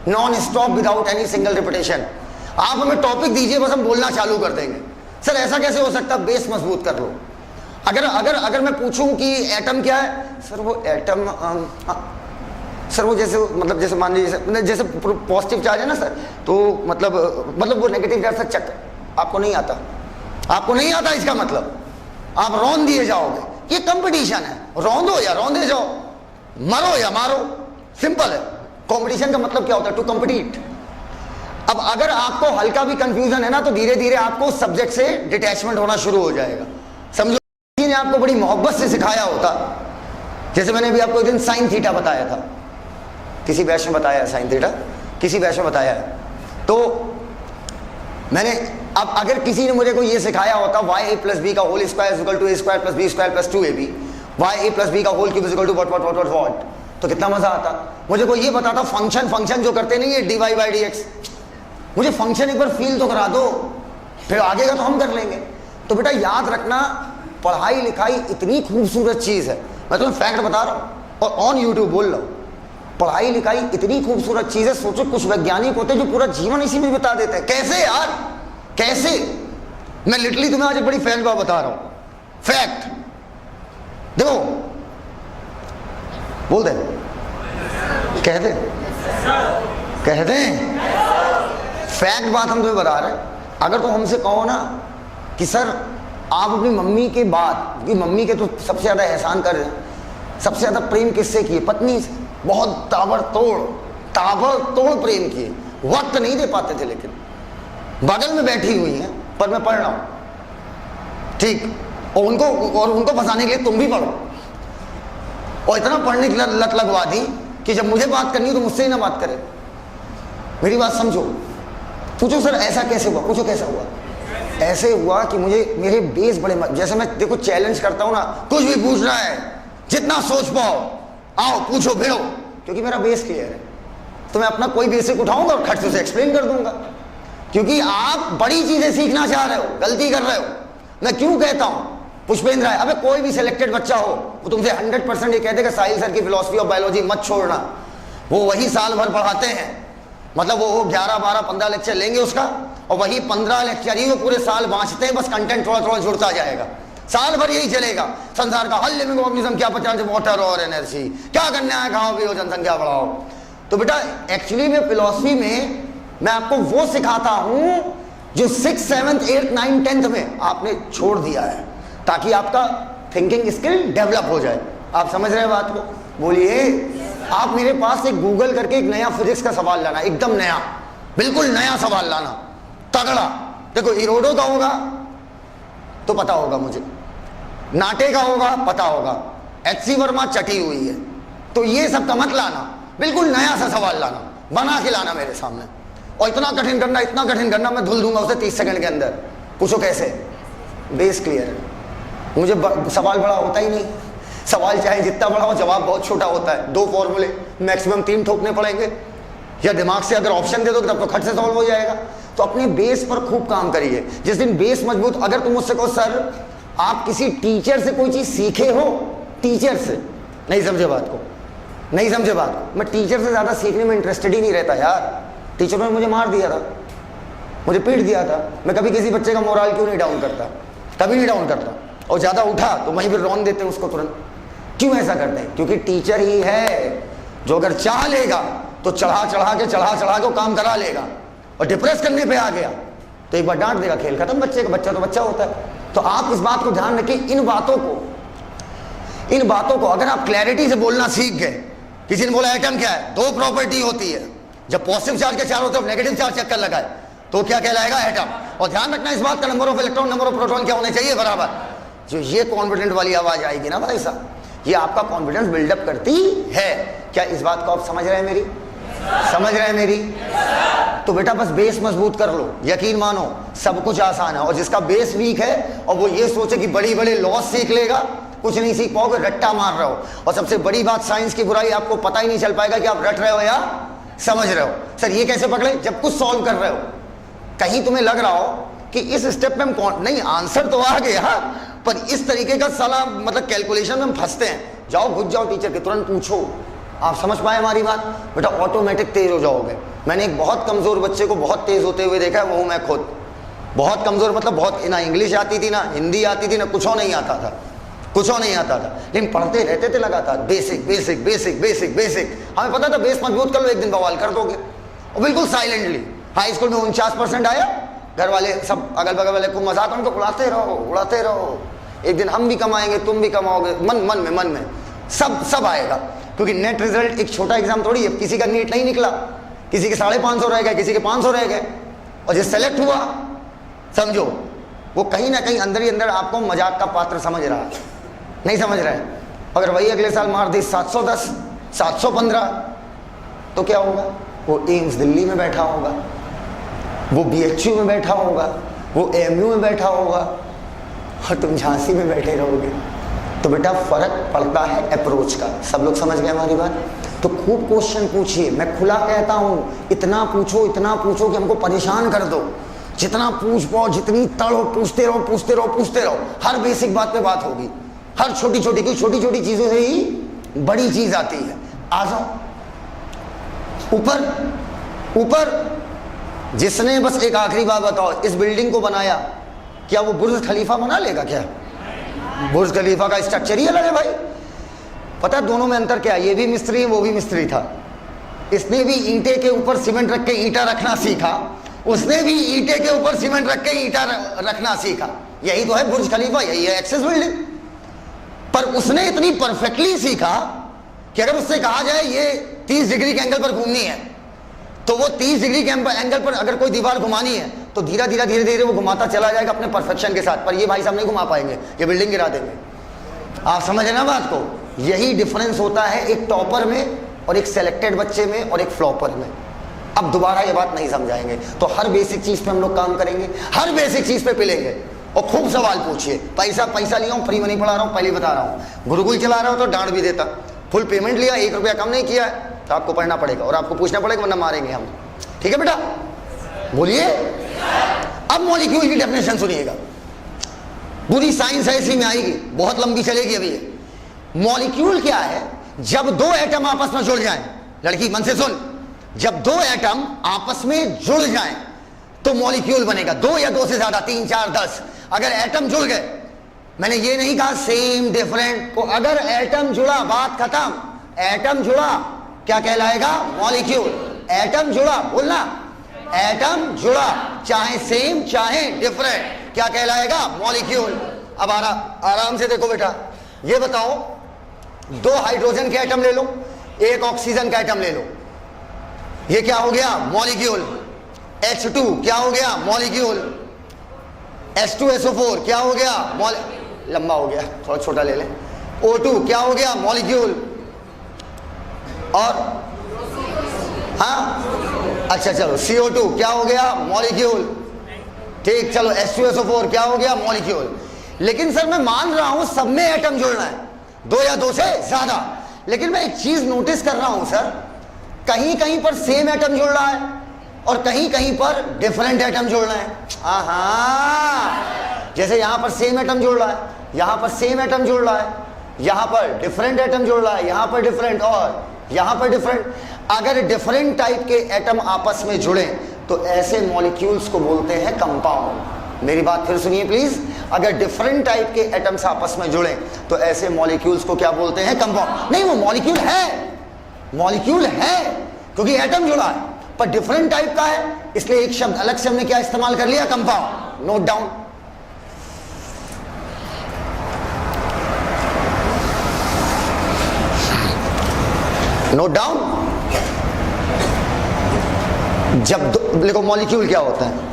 non stop without any single repetition. आप हमें टॉपिक दीजिए, बस हम बोलना चालू कर देंगे। सर ऐसा कैसे हो सकता? बेस मजबूत कर लो। अगर अगर अगर मैं पूछूं कि एटम क्या है, सर वो एटम सर वो जैसे मतलब जैसे मान लीजिए जैसे पॉजिटिव चार्ज है ना सर, तो मतलब वो नेगेटिव चार्ज से चक आपको नहीं आता, आपको नहीं आता, इसका मतलब आप रौंद दिए जाओगे। ये कंपटीशन है, रौंदो या रौंदे जाओ, मरो या मारो, सिंपल है। कंपटीशन का मतलब क्या होता है? टू कम्पिटिट। अब अगर आपको हल्का भी कंफ्यूजन है ना, तो धीरे धीरे आपको उस सब्जेक्ट से डिटैचमेंट होना शुरू हो जाएगा। समझो किसी ने आपको बड़ी मोहब्बत से सिखाया होता, जैसे मैंने अभी आपको एक दिन साइन थीटा बताया था, किसी बैच में बताया है साइन थीटा, किसी बैच में बताया है, तो मैंने अब अगर किसी ने मुझे को ये सिखाया होता y a प्लस बी का whole square equal to a square plus b square plus 2ab, y a plus B का whole cube equal to what, तो कितना मजा आता। मुझे को ये बताता फंक्शन जो करते नहीं है dy बाई dx, मुझे फंक्शन एक बार फील तो करा दो, फिर आगे का तो हम कर लेंगे। तो बेटा याद रखना, पढ़ाई लिखाई इतनी खूबसूरत चीज है, मैं तुम्हें फैक्ट बता रहा हूँ और ऑन यूट्यूब बोल रहा हूँ। पढ़ाई लिखाई इतनी खूबसूरत चीज है, सोचो कुछ वैज्ञानिक होते हैं जो पूरा जीवन इसी में बिता देते हैं। कैसे यार, कैसे? मैं लिटरली तुम्हें आज एक बड़ी फैक्ट बता रहा हूं, फैक्ट देखो, बोल दे, कह दे, कह दे, फैक्ट बात हम तुम्हें बता रहे हैं। अगर तो हमसे कहो ना कि सर आप अपनी मम्मी के बाद, क्योंकि मम्मी के तो सबसे ज्यादा एहसान कर रहे हैं, सबसे ज्यादा प्रेम किससे किए? पत्नी से, बहुत ताबड़तोड़ प्रेम किए, वक्त नहीं दे पाते थे, लेकिन बगल में बैठी हुई हैं पर मैं पढ़ रहा हूं, ठीक, और उनको फंसाने के लिए तुम भी पढ़ो, और इतना पढ़ने की लत लगवा दी कि जब मुझे बात करनी हो तो मुझसे ही ना बात करे। मेरी बात समझो। पूछो सर ऐसा कैसे हुआ, पूछो कैसा हुआ। ऐसे हुआ कि मुझे मेरे बेस बड़े जैसे मैं देखो चैलेंज करता हूं ना, कुछ भी पूछना है, जितना सोच पाओ आओ पूछो भिड़ो, क्योंकि मेरा बेस क्लियर है। तो मैं अपना कोई बेसिक उठाऊंगा और खट से उसे एक्सप्लेन कर दूंगा, क्योंकि आप बड़ी चीजें सीखना चाह रहे हो, गलती कर रहे हो। मैं क्यों कहता हूं पुष्पेंद्र राय, अबे कोई भी सिलेक्टेड बच्चा हो वो तुमसे 100% ये कह देगा साहिल सर की फिलॉसफी ऑफ बायोलॉजी मत छोड़ना, वो वही साल भर पढ़ाते हैं, मतलब वो 11, 12, 15 लेक्चर लेंगे उसका, और वही 15 लेक्चर ही वो पूरे साल बांचते हैं, बस कंटेंट थोड़ा थोड़ा जुड़ता जाएगा, साल भर यही चलेगा। संसार का हल लिविंग ऑर्गेनिज्म क्या पहचान, वाटर और एनर्जी, क्या करना है, खाओ पियो जनसंख्या बढ़ाओ। तो बेटा एक्चुअली में फिलॉसफी में मैं आपको वो सिखाता हूं जो 6th, 7th, 8th, 9th, 10th में आपने छोड़ दिया है, ताकि आपका थिंकिंग स्किल डेवलप हो जाए। आप समझ रहे हैं बात को? बोलिए। आप मेरे पास एक गूगल करके एक नया फिजिक्स का सवाल लाना, एकदम नया, बिल्कुल नया सवाल लाना, तगड़ा। देखो इरोडो का होगा तो पता होगा मुझे, नाटे का होगा पता होगा, HC वर्मा चटी हुई है, तो ये सब का मत लाना, बिल्कुल नया सा सवाल लाना, बना के लाना मेरे सामने, और इतना कठिन करना, इतना कठिन करना, मैं धुल दूंगा उसे 30 सेकंड के अंदर। पूछो कैसे? बेस क्लियर है। मुझे सवाल बड़ा होता ही नहीं, सवाल चाहे जितना बड़ा हो जवाब बहुत छोटा होता है। 2 फॉर्मूले मैक्सिमम 3 ठोकने पड़ेंगे, या दिमाग से अगर ऑप्शन दे दो तब तो खट से सॉल्व हो जाएगा। तो अपने बेस पर खूब काम करिए। जिस दिन बेस मजबूत, अगर तुम मुझसे कहो सर आप किसी टीचर से कोई चीज सीखे हो, टीचर से, नहीं समझे बात को, नहीं समझे बात को, मैं टीचर से ज्यादा सीखने में इंटरेस्टेड ही नहीं रहता यार। टीचरों ने मुझे मार दिया था, मुझे पीट दिया था, मैं कभी किसी बच्चे का मोरल क्यों नहीं डाउन करता, कभी नहीं डाउन करता, और ज्यादा उठा तो वहीं पर रौन देते हैं उसको तुरंत। क्यों ऐसा करते हैं? क्योंकि टीचर ही है जो अगर चाह लेगा तो चढ़ा चढ़ा के वो काम करा लेगा, और डिप्रेस करने पे आ गया तो एक बार डांट देगा, खेल खत्म, बच्चे का बच्चा तो बच्चा होता है। तो आप इस बात को ध्यान रखें, इन बातों को अगर आप क्लैरिटी से बोलना सीख गए। किसी ने बोला एटम क्या है? 2 प्रॉपर्टी होती है, जब पॉजिटिव चार्ज के चारों तरफ नेगेटिव चार्ज चक्कर लगाए तो क्या कहलाएगा? एटम। और ध्यान रखना इस बात का, number of electron number of proton क्या होने चाहिए? बराबर। जो ये कॉन्फिडेंट वाली आवाज आएगी ना भाई साहब, ये आपका कॉन्फिडेंस बिल्डअप करती है। क्या इस बात को आप समझ रहे हैं मेरी? समझ रहे हैं मेरी? तो बेटा बस बेस मजबूत कर लो, यकीन मानो सब कुछ आसान है। और जिसका बेस वीक है और वो ये सोचे कि बड़ी बड़ी लॉस सीख लेगा, कुछ नहीं सीख पाओगे, रट्टा मार रहे हो। और सबसे बड़ी बात, साइंस की बुराई, आपको पता ही नहीं चल पाएगा कि आप रट रहे हो या समझ रहे हो। सर ये कैसे पकड़े? जब कुछ सॉल्व कर रहे हो, कहीं तुम्हें लग रहा हो कि इस स्टेप में हम नहीं, आंसर तो आ गया, पर इस तरीके का साला मतलब कैलकुलेशन में हम फंसते हैं, जाओ घुस जाओ टीचर के, तुरंत पूछो। आप समझ पाए हमारी बात? बेटा ऑटोमेटिक तेज हो जाओगे। मैंने एक बहुत कमजोर बच्चे को बहुत तेज होते हुए देखा है, वो मैं खुद। बहुत कमजोर मतलब बहुत, ना इंग्लिश आती थी, ना हिंदी आती थी, ना कुछ नहीं आता था, कुछ नहीं आता था, लेकिन पढ़ते रहते थे लगातार, basic basic basic basic basic. हमें पता था बेस मजबूत कर लो, एक दिन बवाल कर दोगे। और बिल्कुल साइलेंटली हाई स्कूल में 49% आया, घर वाले सब अगल बगल वाले को मजाक, उनको उड़ाते रहो उड़ाते रहो, एक दिन हम भी कमाएंगे तुम भी कमाओगे, मन में सब आएगा। क्योंकि नेट रिजल्ट एक छोटा एग्जाम थोड़ी है, किसी का नीट नहीं निकला, किसी के 550 रह गए, किसी के 500 रह गए, और जो सेलेक्ट हुआ समझो वो कहीं ना कहीं अंदर ही अंदर आपको मजाक का पात्र समझ रहा है, नहीं समझ रहा है। अगर वही अगले साल मार दी 710 715 तो क्या होगा? वो एम्स दिल्ली में बैठा होगा, वो BHU में बैठा होगा, वो AMU में बैठा होगा, और तुम झांसी में बैठे रहोगे। तो बेटा फर्क पड़ता है अप्रोच का। सब लोग समझ गए हमारी बात? तो खूब क्वेश्चन पूछिए, मैं खुला कहता हूँ, इतना पूछो कि हमको परेशान कर दो, जितना पूछ पाओ, जितनी तड़ो, पूछते रहो पूछते रहो पूछते रहो। हर बेसिक बात पे बात होगी, हर छोटी छोटी चीजों से ही बड़ी चीज आती है। आ जाओ ऊपर। जिसने बस एक आखिरी बात बताओ, इस बिल्डिंग को बनाया, क्या वो बुर्ज खलीफा बना लेगा? क्या बुर्ज खलीफा का स्ट्रक्चर ही अलग है भाई। पता है दोनों में अंतर क्या है? ये भी मिस्त्री है, वो भी मिस्त्री था। इसने भी ईंटे के ऊपर सीमेंट रख के ईंटा रखना सीखा, उसने भी ईंटे के ऊपर सीमेंट रख के ईंटा रखना सीखा। यही तो है बुर्ज खलीफा, यही है एक्सिस बिल्डिंग। पर उसने इतनी परफेक्टली सीखा कि अगर उससे कहा जाए ये 30 डिग्री के एंगल पर घूमनी है, तो वो 30 डिग्री के एंगल पर अगर कोई दीवार घुमानी है तो धीरे धीरे वो घुमाता चला जाएगा अपने परफेक्शन के साथ। पर ये भाई साहब नहीं घुमा पाएंगे, ये बिल्डिंग गिरा देंगे। आप समझ रहे ना बात को? यही डिफरेंस होता है एक टॉपर में और एक सेलेक्टेड बच्चे में और एक फ्लॉपर में। अब दोबारा ये बात नहीं समझाएंगे। तो हर बेसिक चीज पे हम लोग काम करेंगे, हर बेसिक चीज पे पिलेंगे, और खूब सवाल पूछिए। पैसा लिया हूँ, फ्री में नहीं पढ़ा रहा हूँ, पहले बता रहा हूँ। गुरुकुल चला रहा हूँ तो डांट भी देता, फुल पेमेंट लिया, 1 रुपया कम नहीं किया है, तो आपको पढ़ना पड़ेगा और आपको पूछना पड़ेगा, वरना मारेंगे हम। ठीक है बेटा, बोलिए। अब मॉलिक्यूल की डेफिनेशन सुनिएगा, पूरी साइंस ऐसी में आएगी, बहुत लंबी चलेगी अभी ये। मॉलिक्यूल क्या है? जब 2 एटम आपस में जुड़ जाएं, लड़की मन से सुन, जब 2 एटम आपस में जुड़ जाएं तो मॉलिक्यूल बनेगा। 2 या 2 से ज्यादा, 3 4 10 अगर एटम जुड़ गए, मैंने ये नहीं कहा सेम डिफरेंट को, अगर एटम जुड़ा बात खत्म। एटम जुड़ा क्या कहलाएगा? मॉलिक्यूल। एटम जुड़ा, बोलना, एटम जुड़ा, चाहे सेम चाहे डिफरेंट, क्या कहलाएगा? मॉलिक्यूल। अब आराम से देखो बेटा, ये बताओ, 2 हाइड्रोजन के एटम ले लो, 1 ऑक्सीजन का एटम ले लो, ये क्या हो गया? मॉलिक्यूल। H2 क्या हो गया? मॉलिक्यूल। H2SO4 क्या हो गया? लंबा हो गया, थोड़ा छोटा ले लें। O2 क्या हो गया? मॉलिक्यूल। और हाँ, अच्छा चलो, CO2 क्या हो गया? मॉलिक्यूल। ठीक, चलो H2SO4 क्या हो गया? मॉलिक्यूल। लेकिन सर मैं मान रहा हूं सब में एटम जुड़ना है, 2 या 2 से ज्यादा, लेकिन मैं एक चीज नोटिस कर रहा हूं सर, कहीं कहीं पर सेम एटम जुड़ रहा है और कहीं कहीं पर डिफरेंट एटम जुड़ रहे हैं। हाँ, जैसे यहां पर सेम एटम जुड़ रहा है, यहां पर सेम एटम जुड़ रहा है, यहां पर डिफरेंट एटम जुड़ रहा है, यहां पर डिफरेंट और यहां पर डिफरेंट। अगर डिफरेंट टाइप के एटम आपस में जुड़े तो ऐसे मॉलिक्यूल्स को बोलते हैं कंपाउंड। मेरी बात फिर सुनिए प्लीज, अगर डिफरेंट टाइप के एटम्स आपस में जुड़े तो ऐसे मॉलिक्यूल्स को क्या बोलते हैं? कंपाउंड। नहीं, वो मॉलिक्यूल है, मॉलिक्यूल है क्योंकि एटम जुड़ा है, पर डिफरेंट टाइप का है, इसलिए एक शब्द अलग से हमने क्या इस्तेमाल कर लिया? Compound. Note down. Note down. जब देखो मॉलिक्यूल क्या होता है,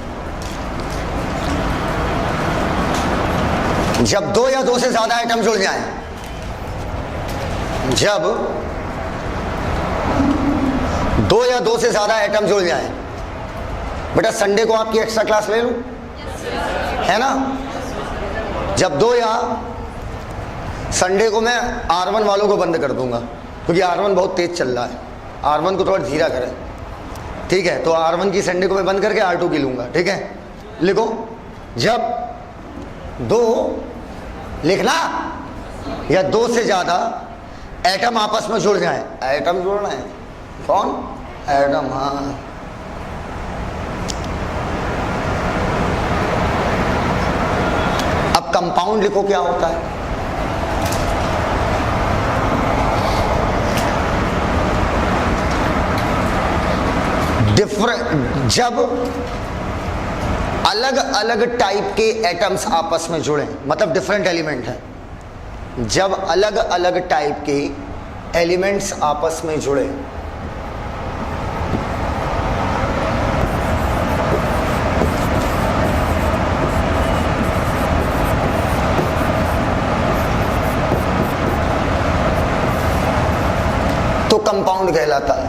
जब 2 या 2 से ज्यादा एटम जुड़ जाएं, जब 2 या 2 से ज्यादा एटम जुड़ जाएं। बेटा संडे को आपकी एक्स्ट्रा क्लास ले लूं, है ना? जब 2 या संडे को मैं R1 वालों को बंद कर दूंगा क्योंकि R1 बहुत तेज चल रहा है, R1 को थोड़ा धीरा करें, ठीक है? तो R1 की संडे को मैं बंद करके R2 की लूंगा, ठीक है? लिखो, जब 2 लिखना या 2 से ज्यादा एटम आपस में जुड़ जाए, एटम जुड़ रहे हैं, कौन? एटम, हाँ। अब कंपाउंड लिखो क्या होता है। डिफरेंट, जब अलग अलग टाइप के एटम्स आपस में जुड़े, मतलब डिफरेंट एलिमेंट है, जब अलग अलग टाइप के एलिमेंट्स आपस में जुड़े तो कंपाउंड कहलाता है।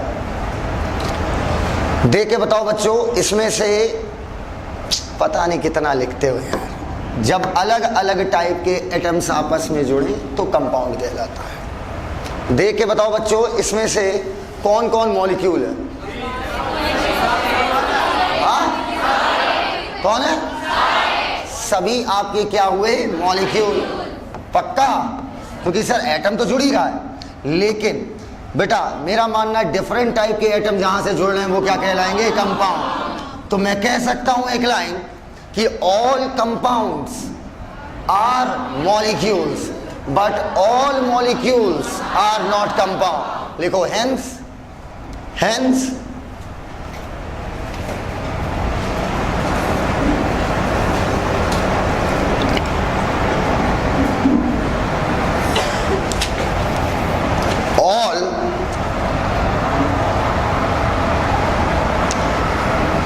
देख के बताओ बच्चों, इसमें से पता नहीं कितना लिखते हो यार। जब अलग अलग टाइप के एटम्स आपस में जुड़े तो कंपाउंड कहलाता है। देख के बताओ बच्चों, इसमें से कौन कौन मॉलिक्यूल है? हाँ? कौन है? सभी आपके क्या हुए? मॉलिक्यूल। पक्का? क्योंकि सर एटम तो जुड़ ही रहा है, लेकिन बेटा मेरा मानना है डिफरेंट टाइप के एटम जहां से जुड़ रहे हैं वो क्या कहलाएंगे? कंपाउंड। तो मैं कह सकता हूं एक लाइन कि all compounds are molecules but all molecules are not compound. लिखो hence, hence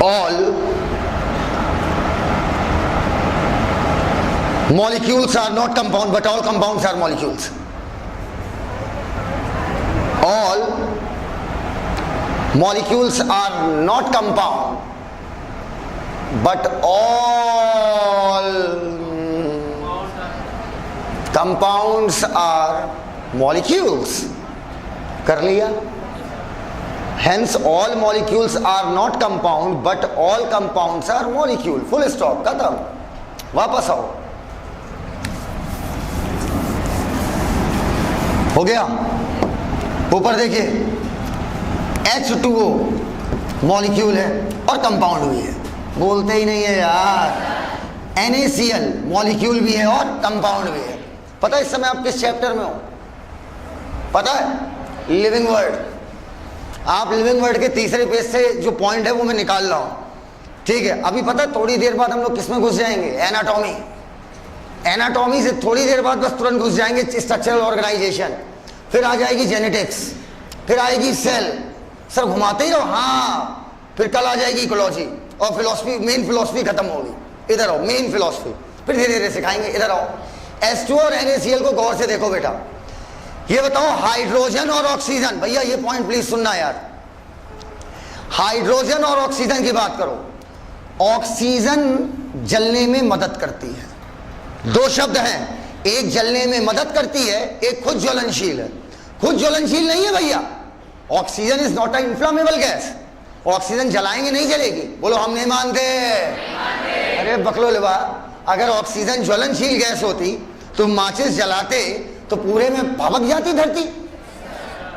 all molecules are not compound but all compounds are molecules. All molecules are not compound but all compounds are molecules. कर लिया? Hence all molecules are not compound but all compounds are molecule. Full stop, खत्म। वापस आओ, हो गया? ऊपर देखिए, H2O molecule है और कंपाउंड भी है। बोलते ही नहीं है यार। NaCl मॉलिक्यूल भी है और कंपाउंड भी है। पता है इस समय आप किस चैप्टर में हो? पता है? Living word. आप लिविंग वर्ड के तीसरे पेज से जो पॉइंट है वो मैं निकाल रहा हूं। ठीक है? अभी पता है थोड़ी देर बाद हम लोग किसमें घुस जाएंगे? एनाटॉमी। एनाटॉमी से थोड़ी देर बाद बस तुरंत घुस जाएंगे स्ट्रक्चरल ऑर्गेनाइजेशन, फिर आ जाएगी जेनेटिक्स, फिर आएगी सेल। सर घुमाते ही रहो। हाँ, फिर कल आ जाएगी इकोलॉजी और फिलॉसफी, मेन फिलॉसफी खत्म होगी। इधर आओ, मेन फिलॉसफी फिर धीरे धीरे सिखाएंगे। इधर आओ, H2 और NaCl को गौर से देखो बेटा। ये बताओ हाइड्रोजन और ऑक्सीजन, भैया ये पॉइंट प्लीज सुनना यार। हाइड्रोजन और ऑक्सीजन की बात करो। ऑक्सीजन जलने में मदद करती है। दो शब्द हैं, एक जलने में मदद करती है, एक खुद ज्वलनशील है। खुद ज्वलनशील नहीं है भैया। Oxygen is not a inflammable gas. Oxygen जलाएंगे नहीं जलेगी। बोलो हम नहीं मानते। अरे बकलो लेवा, अगर ऑक्सीजन ज्वलनशील गैस होती तो माचिस जलाते तो पूरे में भभक जाती धरती।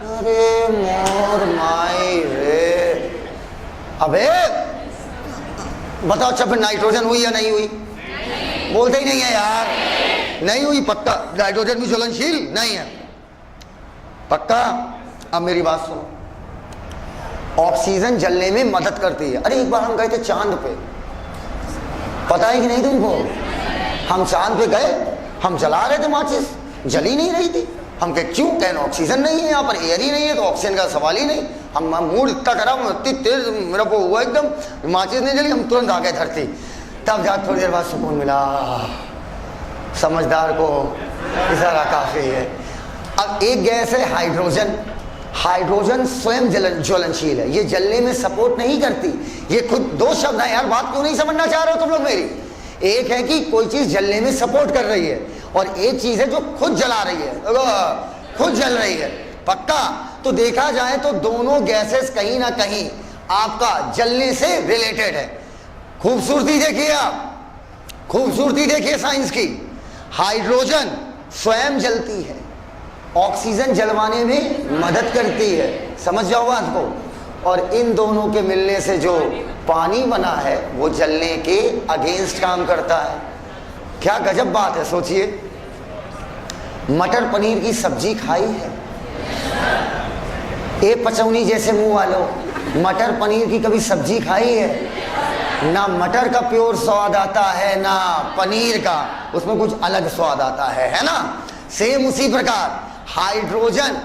अरे मोर माई रे। अबे बताओ अच्छा फिर नाइट्रोजन हुई या नहीं हुई? बोलते ही नहीं है यार। नहीं हुई पक्का। नाइट्रोजन भी ज्वलनशील नहीं है पक्का। अब मेरी बात सुनो, ऑक्सीजन जलने में मदद करती है। अरे एक बार हम गए थे चांद पे, पता है कि नहीं तुमको? हम चांद पे गए, हम जला रहे थे माचिस, जली नहीं रही थी। हम कहे क्यों? कहना ऑक्सीजन नहीं है यहाँ पर, एयर ही नहीं है, तो ऑक्सीजन का सवाल ही नहीं। हम मूड इतना खराब, इतनी तेज मेरा को हुआ एकदम, माचिस नहीं जली, हम तुरंत आ गए धरती। तब जाकर थोड़ी देर बाद सुकून मिला। समझदार को इशारा काफी है। अब एक गैस है हाइड्रोजन। हाइड्रोजन स्वयं ज्वलनशील है, ये जलने में सपोर्ट नहीं करती। ये खुद, दो शब्द है यार, बात क्यों नहीं समझना चाह रहे हो तुम लोग मेरी? एक है कि कोई चीज जलने में सपोर्ट कर रही है और एक चीज है जो खुद जला रही है, खुद जल रही है। पक्का? तो देखा जाए तो दोनों गैसेस कहीं ना कहीं आपका जलने से रिलेटेड है। खूबसूरती देखिए आप, खूबसूरती देखिए साइंस की। हाइड्रोजन स्वयं जलती है ऑक्सीजन जलवाने में मदद करती है, समझ जाओ बात को। और इन दोनों के मिलने से जो पानी बना है वो जलने के अगेंस्ट काम करता है। क्या गजब बात है, सोचिए। मटर पनीर की सब्जी खाई है? ए पचौनी जैसे मुंह वालों, मटर पनीर की कभी सब्जी खाई है? ना मटर का प्योर स्वाद आता है ना पनीर का, उसमें कुछ अलग स्वाद आता है ना। सेम उसी प्रकार हाइड्रोजन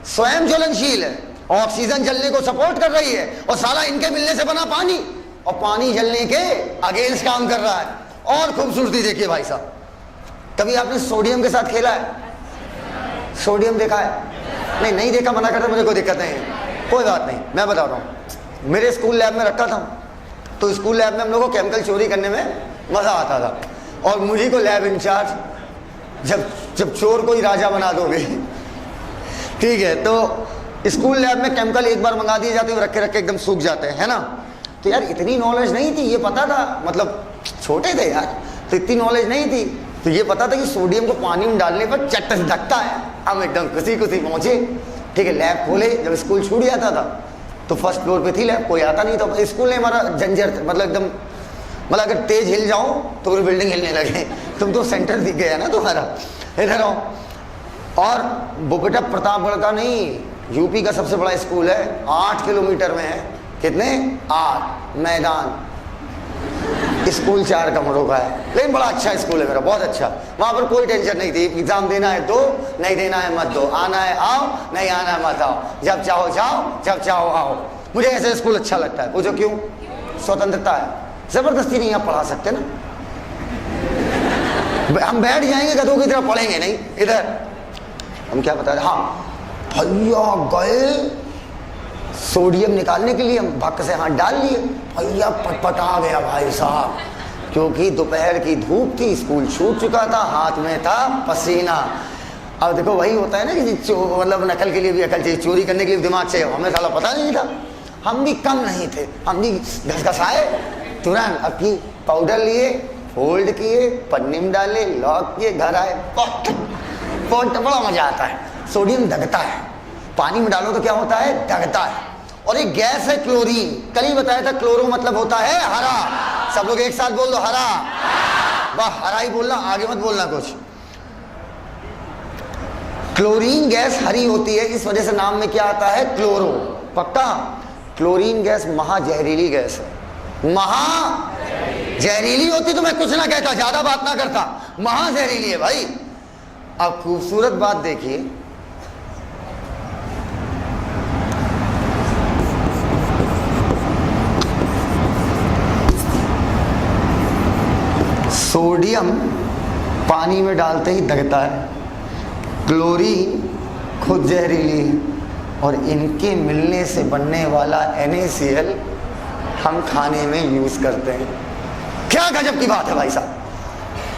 स्वयं ज्वलनशील है, ऑक्सीजन जलने को सपोर्ट कर रही है, और साला इनके मिलने से बना पानी, और पानी जलने के अगेंस्ट काम कर रहा है। और खूबसूरती देखिए भाई साहब, कभी आपने सोडियम के साथ खेला है? सोडियम देखा है? नहीं देखा, मना करता, मुझे कोई दिक्कत नहीं है, कोई बात नहीं। मैं बता रहा हूँ, मेरे स्कूल लैब में रखा था, तो स्कूल लैब में हम लोगों को केमिकल चोरी करने में मजा आता था। और मुझे को लैब इंचार्ज, जब चोर को ही राजा बना दोगे, ठीक है, तो स्कूल लैब में केमिकल एक बार मंगा दिए जाते हैं, रखे रखे एकदम सूख जाते हैं, है ना। तो यार इतनी नॉलेज नहीं थी, ये पता था, मतलब छोटे थे यार, तो इतनी नॉलेज नहीं थी। तो ये पता था कि सोडियम को पानी में डालने पर चट से धकता है। हम एकदम खुशी पहुंचे, ठीक है, लैब खोले। जब स्कूल छूट जाता था तो फर्स्ट फ्लोर पे थी लैब, कोई आता नहीं था। स्कूल ने हमारा जंजर, मतलब एकदम, मतलब अगर तेज हिल जाओ तो पूरी बिल्डिंग हिलने लगे। तुम तो सेंटर दिख गया ना तुम्हारा, इधर आओ। और वो बेटा प्रतापगढ़ का नहीं, यूपी का सबसे बड़ा स्कूल है, 8 किलोमीटर में है। कितने? 8। मैदान, स्कूल 4 कमरों का है, लेकिन बड़ा अच्छा स्कूल है मेरा, बहुत अच्छा। वहाँ पर कोई टेंशन नहीं थी, एग्जाम देना है दो, नहीं देना है मत दो, आना है आओ, नहीं आना है मत आओ, जब चाहो जाओ, जब चाहो आओ। मुझे ऐसे स्कूल अच्छा लगता है। वो जो क्यों? स्वतंत्रता है, जबरदस्ती नहीं आप पढ़ा सकते ना। हम बैठ जाएंगे गधों की तरह, पढ़ेंगे नहीं। इधर हम क्या बता रहे, हाँ भैया गए सोडियम निकालने के लिए, हम भक्क से हाथ डाल लिए, भैया पटपटा गया भाई साहब, क्योंकि दोपहर की धूप थी, स्कूल छूट चुका था, हाथ में था पसीना। अब देखो वही होता है ना कि मतलब नकल के लिए भी अकल चाहिए, चोरी करने के लिए दिमाग चाहिए। हमें साला पता नहीं था, हम भी कम नहीं थे, हम भी घसघसाए तुरंत अपनी पाउडर लिए, फोल्ड किए, पन्नी में डाले, लॉक किए, घर आए। बहुत बड़ा मजा आता है। सोडियम दगता है, पानी में डालो तो क्या होता है? दगता है। और एक गैस है क्लोरीन, कल ही बताया था, क्लोरो मतलब होता है हरा। सब लोग एक साथ बोल दो, हरा। वाह, हरा ही बोलना, आगे मत बोलना कुछ। क्लोरीन गैस हरी होती है, इस वजह से नाम में क्या आता है? क्लोरो। पक्का? क्लोरीन गैस महाजहरीली गैस है। महाजहरीली होती तो मैं कुछ ना कहता, ज्यादा बात ना करता। महाजहरीली है भाई। अब खूबसूरत बात देखिए, सोडियम पानी में डालते ही दगता है, क्लोरीन खुद जहरीली है, और इनके मिलने से बनने वाला NaCl हम खाने में यूज करते हैं। क्या गजब की बात है भाई साहब,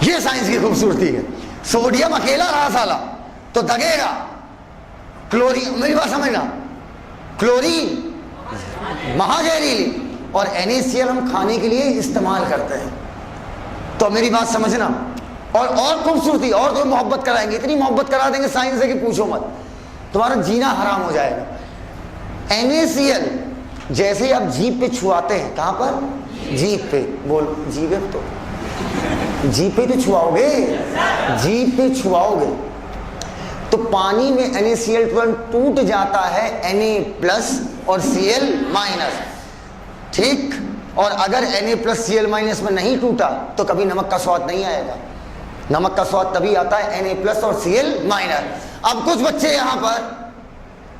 ये साइंस की खूबसूरती है। सोडियम अकेला रहा साला तो दगेगा, क्लोरीन, मेरी बात समझना, क्लोरीन महाजहरीली, और NaCl हम खाने के लिए इस्तेमाल करते हैं। तो मेरी बात समझना। और खूबसूरती, और तो मोहब्बत कराएंगे, इतनी मोहब्बत करा देंगे साइंस से कि पूछो मत, तुम्हारा जीना हराम हो जाएगा। NaCl जैसे ही आप जीभ पे छुआते हैं, कहां पर? जीभ पे। बोल जीभ पे, तो जीभ पे तो छुआओगे, जीभ पे छुआओगे तो पानी में NaCl टूट जाता है Na+ और Cl-। ठीक? और अगर Na+Cl- में नहीं टूटा तो कभी नमक का स्वाद नहीं आएगा। नमक का स्वाद तभी आता है Na+ और Cl-। अब कुछ बच्चे यहां पर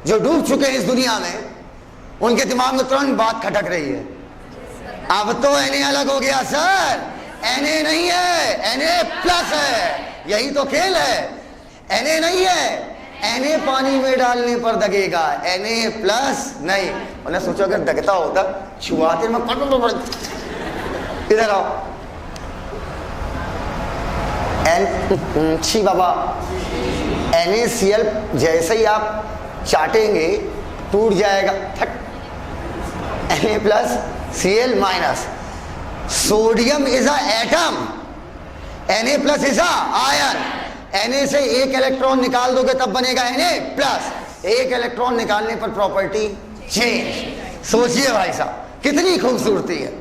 जो डूब चुके हैं इस दुनिया में, उनके दिमाग में तुरंत बात खटक रही है, अब तो Na अलग हो गया सर, Na नहीं है, Na+ है, यही तो खेल है। Na नहीं है, Na पानी में डालने पर दगेगा, Na+ नहीं। मैंने सोचा अगर दगता होता, छुआते में इधर आओ, छी बाबा, NaCl जैसे ही आप चाटेंगे टूट जाएगा, Na+ Cl-। Sodium is a atom, Na+ is a ion, Na से एक इलेक्ट्रॉन निकाल दोगे तब बनेगा Na+। एक इलेक्ट्रॉन निकालने पर प्रॉपर्टी चेंज। सोचिए भाई साहब कितनी खूबसूरती है।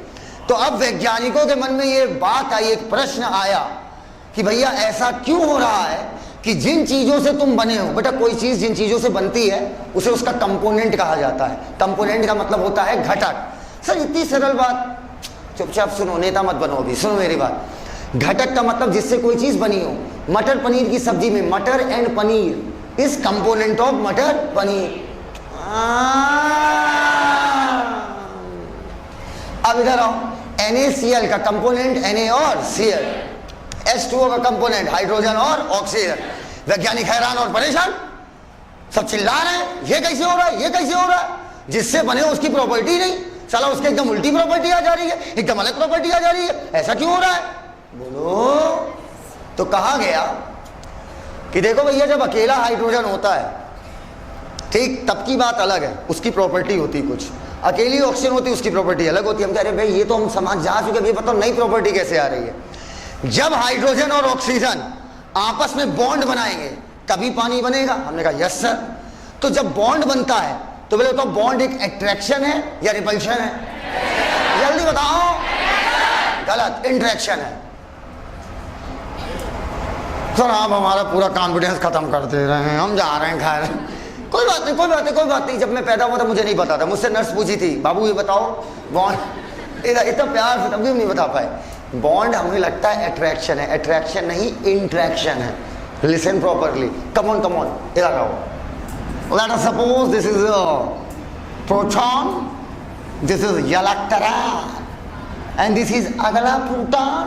तो अब वैज्ञानिकों के मन में ये बात आई, एक प्रश्न आया कि भैया ऐसा क्यों हो रहा है कि जिन चीजों से तुम बने हो, बेटा कोई चीज जिन चीजों से बनती है उसे उसका कंपोनेंट कहा जाता है। कंपोनेंट का मतलब होता है घटक। सर इतनी सरल बात, चुपचाप सुनो, नेता मत बनो, अभी सुनो मेरी बात। घटक का मतलब जिससे कोई चीज बनी हो। मटर पनीर की सब्जी में मटर and paneer is component of मटर पनीर। अब इधर आओ, NaCl का कंपोनेंट Na और Cl, H2O का कंपोनेंट हाइड्रोजन और ऑक्सीजन। वैज्ञानिक हैरान और परेशान, सब चिल्ला रहे हैं ये कैसे हो रहा है, ये कैसे हो रहा है, जिससे बने उसकी प्रॉपर्टी नहीं, साला उसके एकदम उल्टी प्रॉपर्टी आ जा रही है, एकदम अलग प्रॉपर्टी आ जा रही है, ऐसा क्यों हो रहा है बोलो। तो कहा गया कि देखो भैया जब अकेला हाइड्रोजन होता है ठीक, तब की बात अलग है, उसकी प्रॉपर्टी होती कुछ, अकेली ऑक्सीजन होती उसकी प्रॉपर्टी अलग होती है। हम कह रहे भाई ये तो हम समझ जा चुके, अभी बताओ नई प्रॉपर्टी कैसे आ रही है। जब हाइड्रोजन और ऑक्सीजन आपस में बॉन्ड बनाएंगे तभी पानी बनेगा। हमने कहा यस सर। तो जब बॉन्ड बनता है तो बोले तो बॉन्ड एक अट्रैक्शन है या रिपल्शन है, जल्दी बताओ। गलत, इंट्रैक्शन है। सर आप हमारा पूरा कॉन्फिडेंस खत्म कर दे रहे हैं, हम जा रहे हैं खैर, कोई बात नहीं, कोई बात नहीं, कोई बात नहीं। जब मैं पैदा हुआ था मुझे नहीं पता था, मुझसे नर्स पूछी थी बाबू ये बताओ बॉन्ड, इतना प्यार से तब भी नहीं बता पाए। बॉन्ड हमें लगता है अट्रैक्शन है, अट्रैक्शन नहीं इंट्रैक्शन है। लिसन प्रॉपरली, कम ऑन इधर आओ। Let us suppose this is proton, this is electron and this is अगला प्रोटॉन,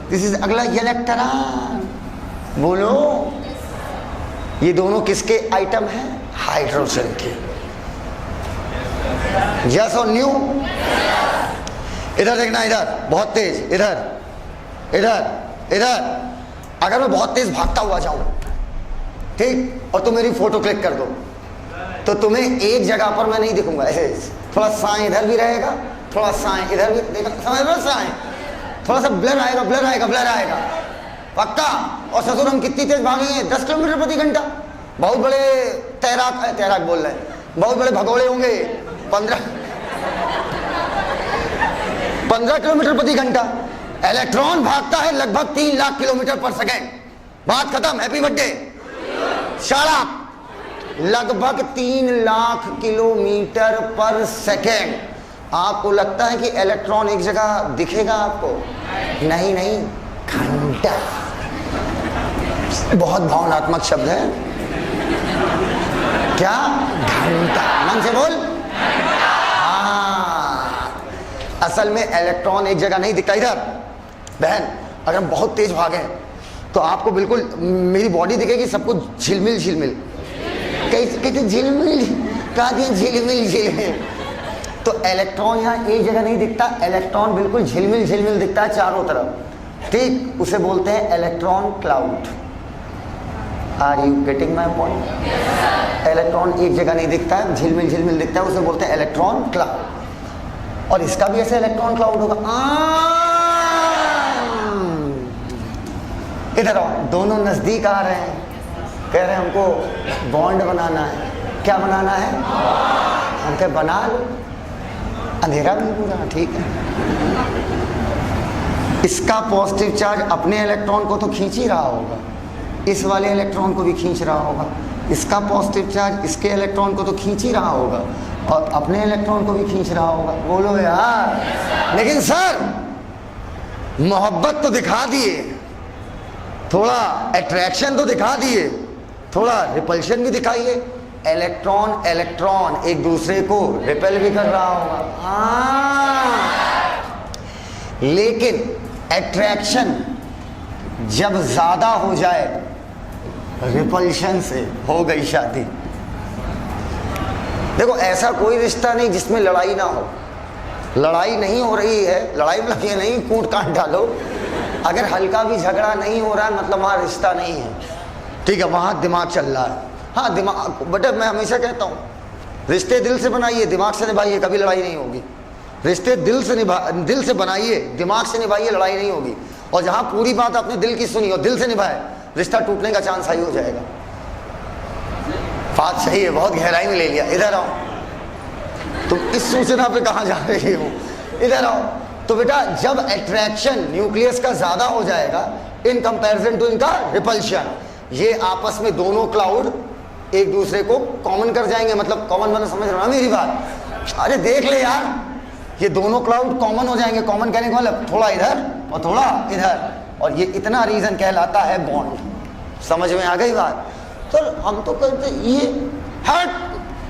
दिस इज अगला इलेक्ट्रॉन। बोलो ये दोनों किसके आइटम हैं, हाइड्रोजन के। यस और न्यू। इधर देखना, इधर बहुत तेज, इधर इधर इधर। अगर मैं बहुत तेज भागता हुआ जाऊं ठीक, और तुम मेरी फोटो क्लिक कर दो तो तुम्हें एक जगह पर मैं नहीं दिखूंगा, ऐसे थोड़ा साए इधर भी रहेगा, थोड़ा साए इधर भी, देखा समझ लो, साए थोड़ा सा ब्लर आएगा, ब्लर आएगा, ब्लर आएगा पक्का। और ससुर हम कितनी तेज भागेंगे, 10 किलोमीटर प्रति घंटा। बहुत बड़े तैराक बोल रहे हैं, बहुत बड़े भगोड़े होंगे, 15 किलोमीटर प्रति घंटा। इलेक्ट्रॉन भागता है लगभग 3 लाख किलोमीटर पर सेकेंड। बात खत्म, हैप्पी बर्थडे। शाला लगभग 3 लाख किलोमीटर पर सेकेंड। आपको लगता है कि इलेक्ट्रॉन एक जगह दिखेगा आपको? नहीं नहीं, घंटा। बहुत भावनात्मक शब्द है क्या, घंटा। मन से बोल। हाँ, असल में इलेक्ट्रॉन एक जगह नहीं दिखता। इधर बहन, अगर हम बहुत तेज भागे तो आपको बिल्कुल मेरी बॉडी दिखेगी, सब कुछ झिलमिल झिलमिल, कैसे झिलमिल, कहा दिया झिलमिल झिलमिल। तो इलेक्ट्रॉन यहाँ एक जगह नहीं दिखता, इलेक्ट्रॉन बिल्कुल झिलमिल झिलमिल दिखता है चारों तरफ ठीक। उसे बोलते हैं electron cloud. Are you getting my point? Electron एक जगह नहीं दिखता है, झिलमिल झिलमिल दिखता है, उसे बोलते हैं इलेक्ट्रॉन क्लाउड। और इसका भी ऐसे इलेक्ट्रॉन क्लाउड होगा। इधर आओ, दोनों नजदीक आ रहे हैं, कह रहे हैं हमको बॉन्ड बनाना है। क्या बनाना है? हम कह बना लो, अंधेरा भी पूरा ठीक है। इसका पॉजिटिव चार्ज अपने इलेक्ट्रॉन को तो खींच ही रहा होगा, इस वाले इलेक्ट्रॉन को भी खींच रहा होगा। इसका पॉजिटिव चार्ज इसके इलेक्ट्रॉन को तो खींच ही रहा होगा और अपने इलेक्ट्रॉन को भी खींच रहा होगा। बोलो यार। लेकिन सर मोहब्बत तो दिखा दिए, थोड़ा अट्रैक्शन तो दिखा दिए, थोड़ा रिपल्शन भी दिखाइए। इलेक्ट्रॉन इलेक्ट्रॉन एक दूसरे को रिपेल भी कर रहा होगा। लेकिन अट्रैक्शन जब ज्यादा हो जाए, रिपल्शन से हो गई शादी। देखो ऐसा कोई रिश्ता नहीं जिसमें लड़ाई ना हो। लड़ाई नहीं हो रही है, लड़ाई मतलब ये नहीं कूट काट डालो। अगर हल्का भी झगड़ा नहीं हो रहा है मतलब वहाँ रिश्ता नहीं है ठीक है, वहाँ दिमाग चल रहा है। हाँ दिमाग, बेटा मैं हमेशा कहता हूँ रिश्ते दिल से बनाइए, दिमाग से निभाइए, कभी लड़ाई नहीं होगी। रिश्ते दिल से बनाइए, दिमाग से निभाइए, लड़ाई नहीं होगी। और जहाँ पूरी बात आपने दिल की सुनी और दिल से निभाए रिश्ता टूटने का चांस हाई हो जाएगा। बात सही है, बहुत गहराई में ले लिया। इधर आओ, तुम इस सूचना पे कहाँ जा रही हो, इधर आओ। तो बेटा जब अट्रैक्शन न्यूक्लियस का ज्यादा हो जाएगा इन कंपैरिजन टू इनका रिपल्शन, ये आपस में दोनों क्लाउड एक दूसरे को कॉमन कर जाएंगे। मतलब कॉमन बना, समझ रहा मेरी बात? अरे देख ले यार, ये दोनों क्लाउड कॉमन हो जाएंगे। कॉमन कहने का मतलब थोड़ा इधर और थोड़ा इधर, और ये इतना रीजन कहलाता है बॉन्ड। समझ में आ गई बात? तो हम तो कहते ये हट,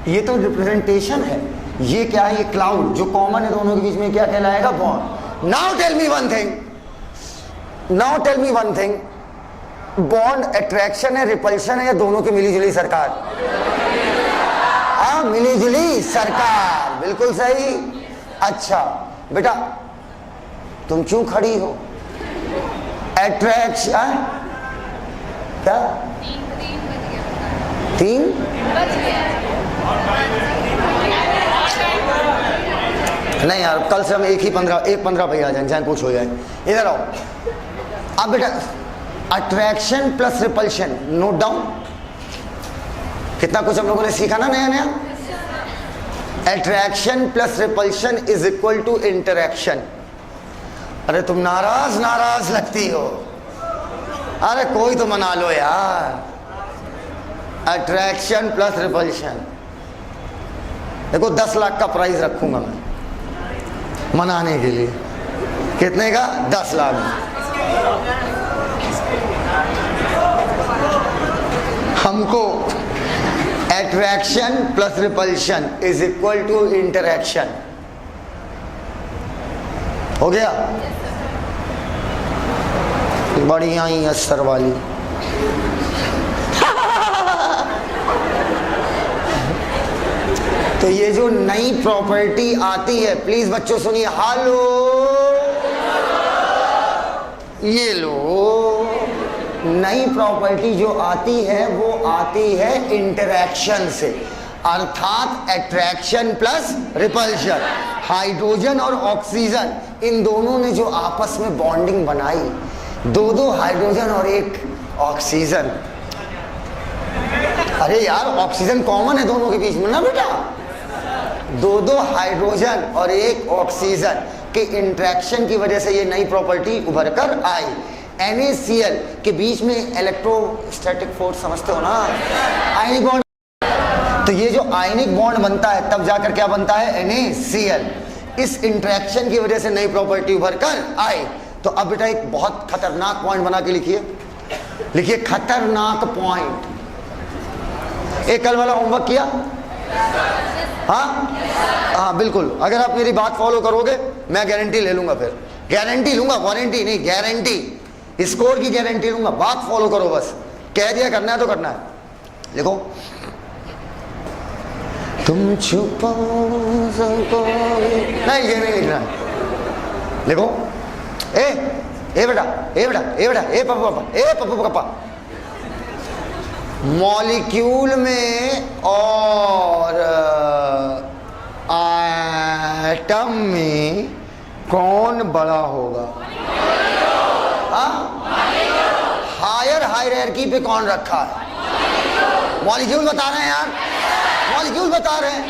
ये तो रिप्रेजेंटेशन है। ये क्या है? ये क्लाउड जो कॉमन है दोनों के बीच में, क्या कहलाएगा? Bond. Now tell me one thing, now tell me one thing, bond attraction है, रिपल्शन है, या दोनों की मिलीजुली सरकार? हाँ, मिलीजुली सरकार, बिल्कुल सही। अच्छा बेटा तुम क्यों खड़ी हो? अट्रैक्शन क्या? 3 नहीं यार, कल से हम एक 15 पे आ जाएंगे, चाहे कुछ हो जाए। इधर आओ। अब बेटा attraction plus repulsion note down. कितना कुछ हम लोगों ने सीखा ना नया नया। Attraction plus repulsion is equal to interaction. अरे तुम नाराज लगती हो, अरे कोई तो मना लो यार। अट्रैक्शन प्लस रिपल्शन, देखो 10 लाख का प्राइस रखूंगा मैं मनाने के लिए। कितने का? 10 लाख। हमको attraction plus repulsion is equal to interaction. हो गया? बढ़िया ही असर वाली। तो ये जो नई प्रॉपर्टी आती है, प्लीज बच्चों सुनिए, हालो, ये लो, नई प्रॉपर्टी जो आती है वो आती है इंटरैक्शन से, अर्थात अट्रैक्शन प्लस रिपल्शन। हाइड्रोजन और ऑक्सीजन इन दोनों ने जो आपस में बॉन्डिंग बनाई, 2 हाइड्रोजन और 1 ऑक्सीजन। अरे यार ऑक्सीजन कॉमन है दोनों के बीच में ना बेटा। 2 हाइड्रोजन और 1 ऑक्सीजन के इंटरेक्शन की वजह से ये नई प्रॉपर्टी उभर कर आई। NaCl के बीच में इलेक्ट्रोस्टैटिक फोर्स समझते हो ना, आयनिक बॉन्ड। तो ये जो आयनिक बॉन्ड बनता है तब जाकर क्या बनता है? NaCl। इस इंटरेक्शन की वजह से नई प्रॉपर्टी उभर कर आई। तो अब बेटा एक बहुत खतरनाक पॉइंट बना के लिखिए, लिखिए खतरनाक पॉइंट। एक कल वाला होमवर्क किया? हाँ बिल्कुल। अगर आप मेरी बात फॉलो करोगे मैं गारंटी ले लूंगा, फिर गारंटी लूंगा, वारंटी नहीं, गारंटी, स्कोर की गारंटी लूंगा। बात फॉलो करो, बस कह दिया करना है तो करना है। लिखो, तुम छुपा सको नहीं, ये नहीं लिखना है। लिखो, ए बेटा, ए बेटा, ए बेटा, ए पापा पापा, ए पापा पापा। मॉलिक्यूल में और एटम में कौन बड़ा होगा? हायर हायरार्की पे कौन रखा है? मॉलिक्यूल बता रहे हैं यार, मॉलिक्यूल बता रहे हैं।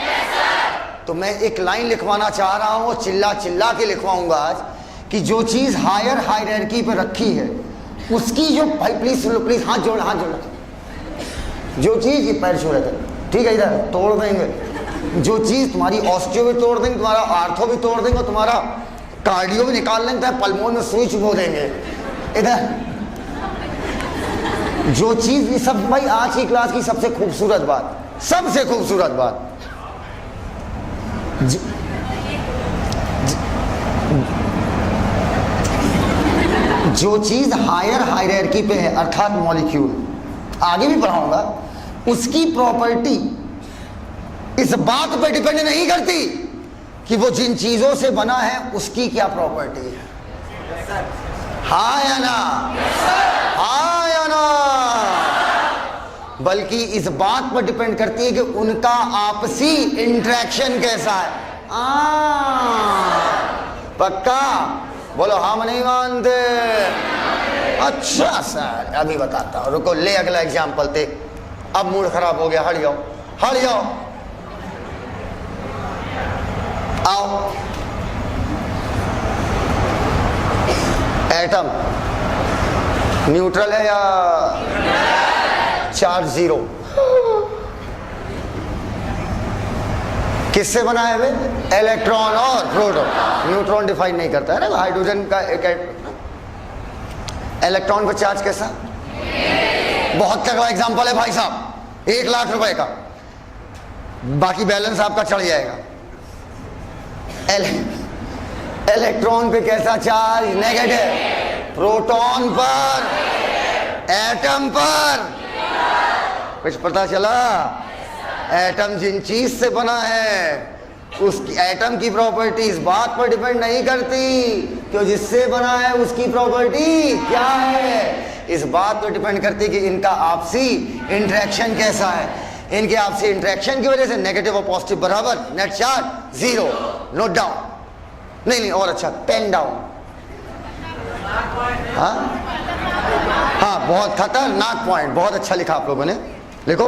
तो मैं एक लाइन लिखवाना चाह रहा हूं, चिल्ला चिल्ला के लिखवाऊंगा आज, कि जो चीज हायर हायरार्की पे रखी है उसकी जो, भाई प्लीज सुन लो, प्लीज हाथ जोड़, हाथ जोड़। जो चीज, ये पैर छू रहे थे, ठीक है, इधर तोड़ देंगे। जो चीज तुम्हारी ऑस्टियो भी तोड़ देंगे, तुम्हारा आर्थो भी तोड़ देंगे, तुम्हारा कार्डियो भी निकाल लेंगे, पल्मोन में सुई चुभो देंगे। इधर जो चीज, ये सब भाई आज की क्लास की सबसे खूबसूरत बात, सबसे खूबसूरत बात, जो चीज हायर हायरार्की पे है अर्थात मॉलिक्यूल, आगे भी पढ़ाऊंगा, उसकी प्रॉपर्टी इस बात पे डिपेंड नहीं करती कि वो जिन चीजों से बना है उसकी क्या प्रॉपर्टी है। हाँ या ना? हाँ या ना? बल्कि इस बात पर डिपेंड करती है कि उनका आपसी इंटरेक्शन कैसा है। पक्का बोलो, हम नहीं मानते। अच्छा सर, अभी बताता हूँ, रुको, ले अगला एग्जाम्पल दे। अब मूड खराब हो गया, हट जाओ, हट जाओ, आओ। एटम न्यूट्रल है या चार्ज जीरो? किससे बना है वे? इलेक्ट्रॉन और प्रोटॉन। न्यूट्रॉन डिफाइन नहीं करता है ना, हाइड्रोजन का एक इलेक्ट्रॉन पर चार्ज कैसा? बहुत तगड़ा एग्जांपल है भाई साहब, 1 लाख रुपए का, बाकी बैलेंस आपका चढ़ जाएगा। इलेक्ट्रॉन पे कैसा चार्ज? नेगेटिव। प्रोटॉन पर, एटम पर कुछ पता चला? एटम जिन चीज से बना है उसकी एटम की प्रॉपर्टी इस बात पर डिपेंड नहीं करती कि जिससे बना है उसकी प्रॉपर्टी क्या है, इस बात पर डिपेंड करती कि इनका आपसी इंटरेक्शन कैसा है। इनके आपसी इंटरेक्शन की वजह से नेगेटिव और पॉजिटिव बराबर, net charge zero. Note down, नहीं और अच्छा, पेन डाउन। हाँ, बहुत खतरनाक पॉइंट, बहुत अच्छा लिखा आप लोगों ने, लिखो,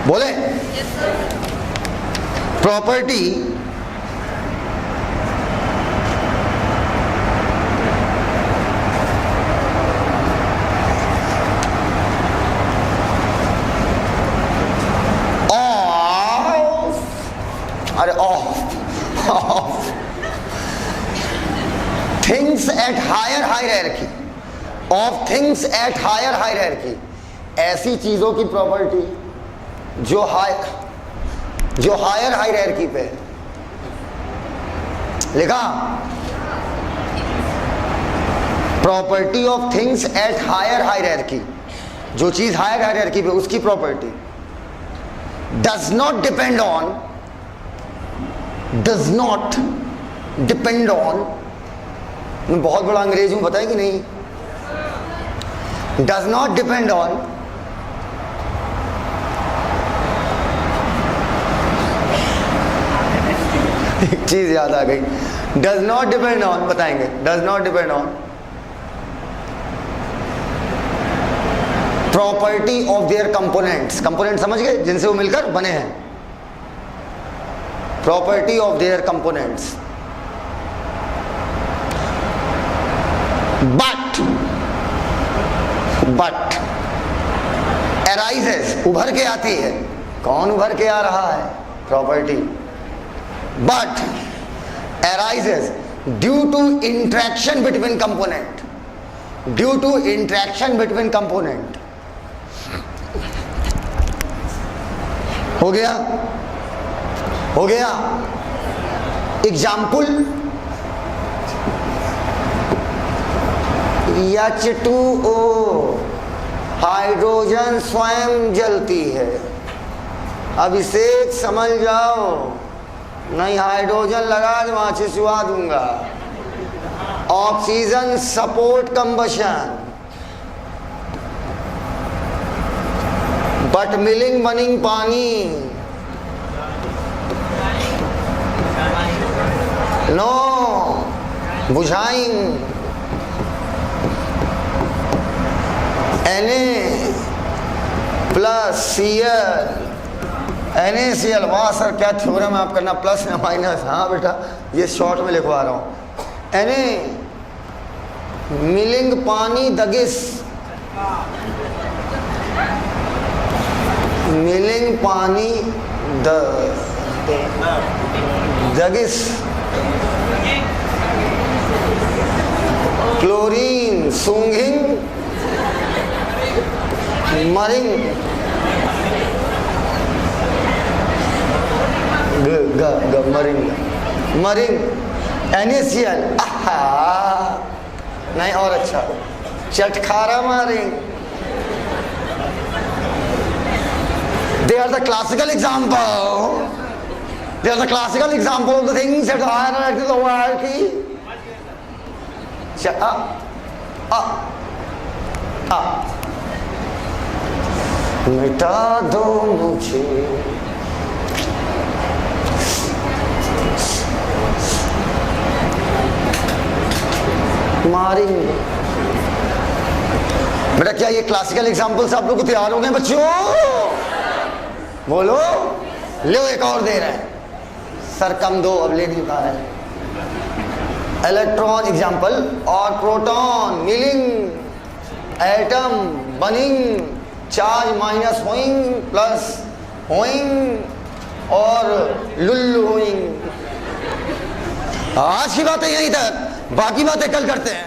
बोले। Property of things at higher hierarchy, of things at higher hierarchy, ऐसी चीजों की प्रॉपर्टी जो हायर हायरार्की पे लिखा। Property of things at higher hierarchy, जो चीज हायर हायरार्की पे उसकी property does not depend on, does not depend on, मैं बहुत बड़ा अंग्रेज हूं, बताए कि नहीं? डज नॉट डिपेंड ऑन एक चीज याद आ गई, डज नॉट डिपेंड ऑन, बताएंगे, does not depend on property of their components. Component समझ गए, जिनसे वो मिलकर बने हैं। Property of their components, but arises, उभर के आती है। कौन उभर के आ रहा है? Property. But arises due to interaction between component, due to interaction between component. हो गया, हो गया। एग्जाम्पल, H2O, हाइड्रोजन स्वयं जलती है। अब इसे समझ जाओ, नहीं हाइड्रोजन लगा दे, माचिस जुआ दूंगा। ऑक्सीजन सपोर्ट कंबशन, बट मिलिंग बनिंग पानी, नो बुझाइंग, Na प्लस Cl, NaCl। वाह सर, क्या थ्योरम है आप करना, प्लस या माइनस? हाँ बेटा, ये शॉर्ट में लिखवा रहा हूँ। Na मिलिंग पानी दगिस, मिलिंग पानी दगिस, क्लोरीन सूंघिंग मरिंग, मरिंग NaCl। नहीं और अच्छा, चटखारा Maring. They are the classical example. They are the classical example of the things that are hierarchy of the hierarchy. मिटा दो मुझे, मारेंगे। बेटा क्या ये क्लासिकल एग्जाम्पल से आप लोग तैयार हो गए बच्चों? बोलो। लो एक और दे रहे हैं सर, कम दो, अब ले नहीं पा रहे। इलेक्ट्रॉन एग्जाम्पल और प्रोटॉन मिलिंग, एटम बनिंग, चार्ज माइनस होइंग प्लस होइंग और लुल्लु होइंग। आज की बातें यहीं तक, बाकी बातें कल करते हैं।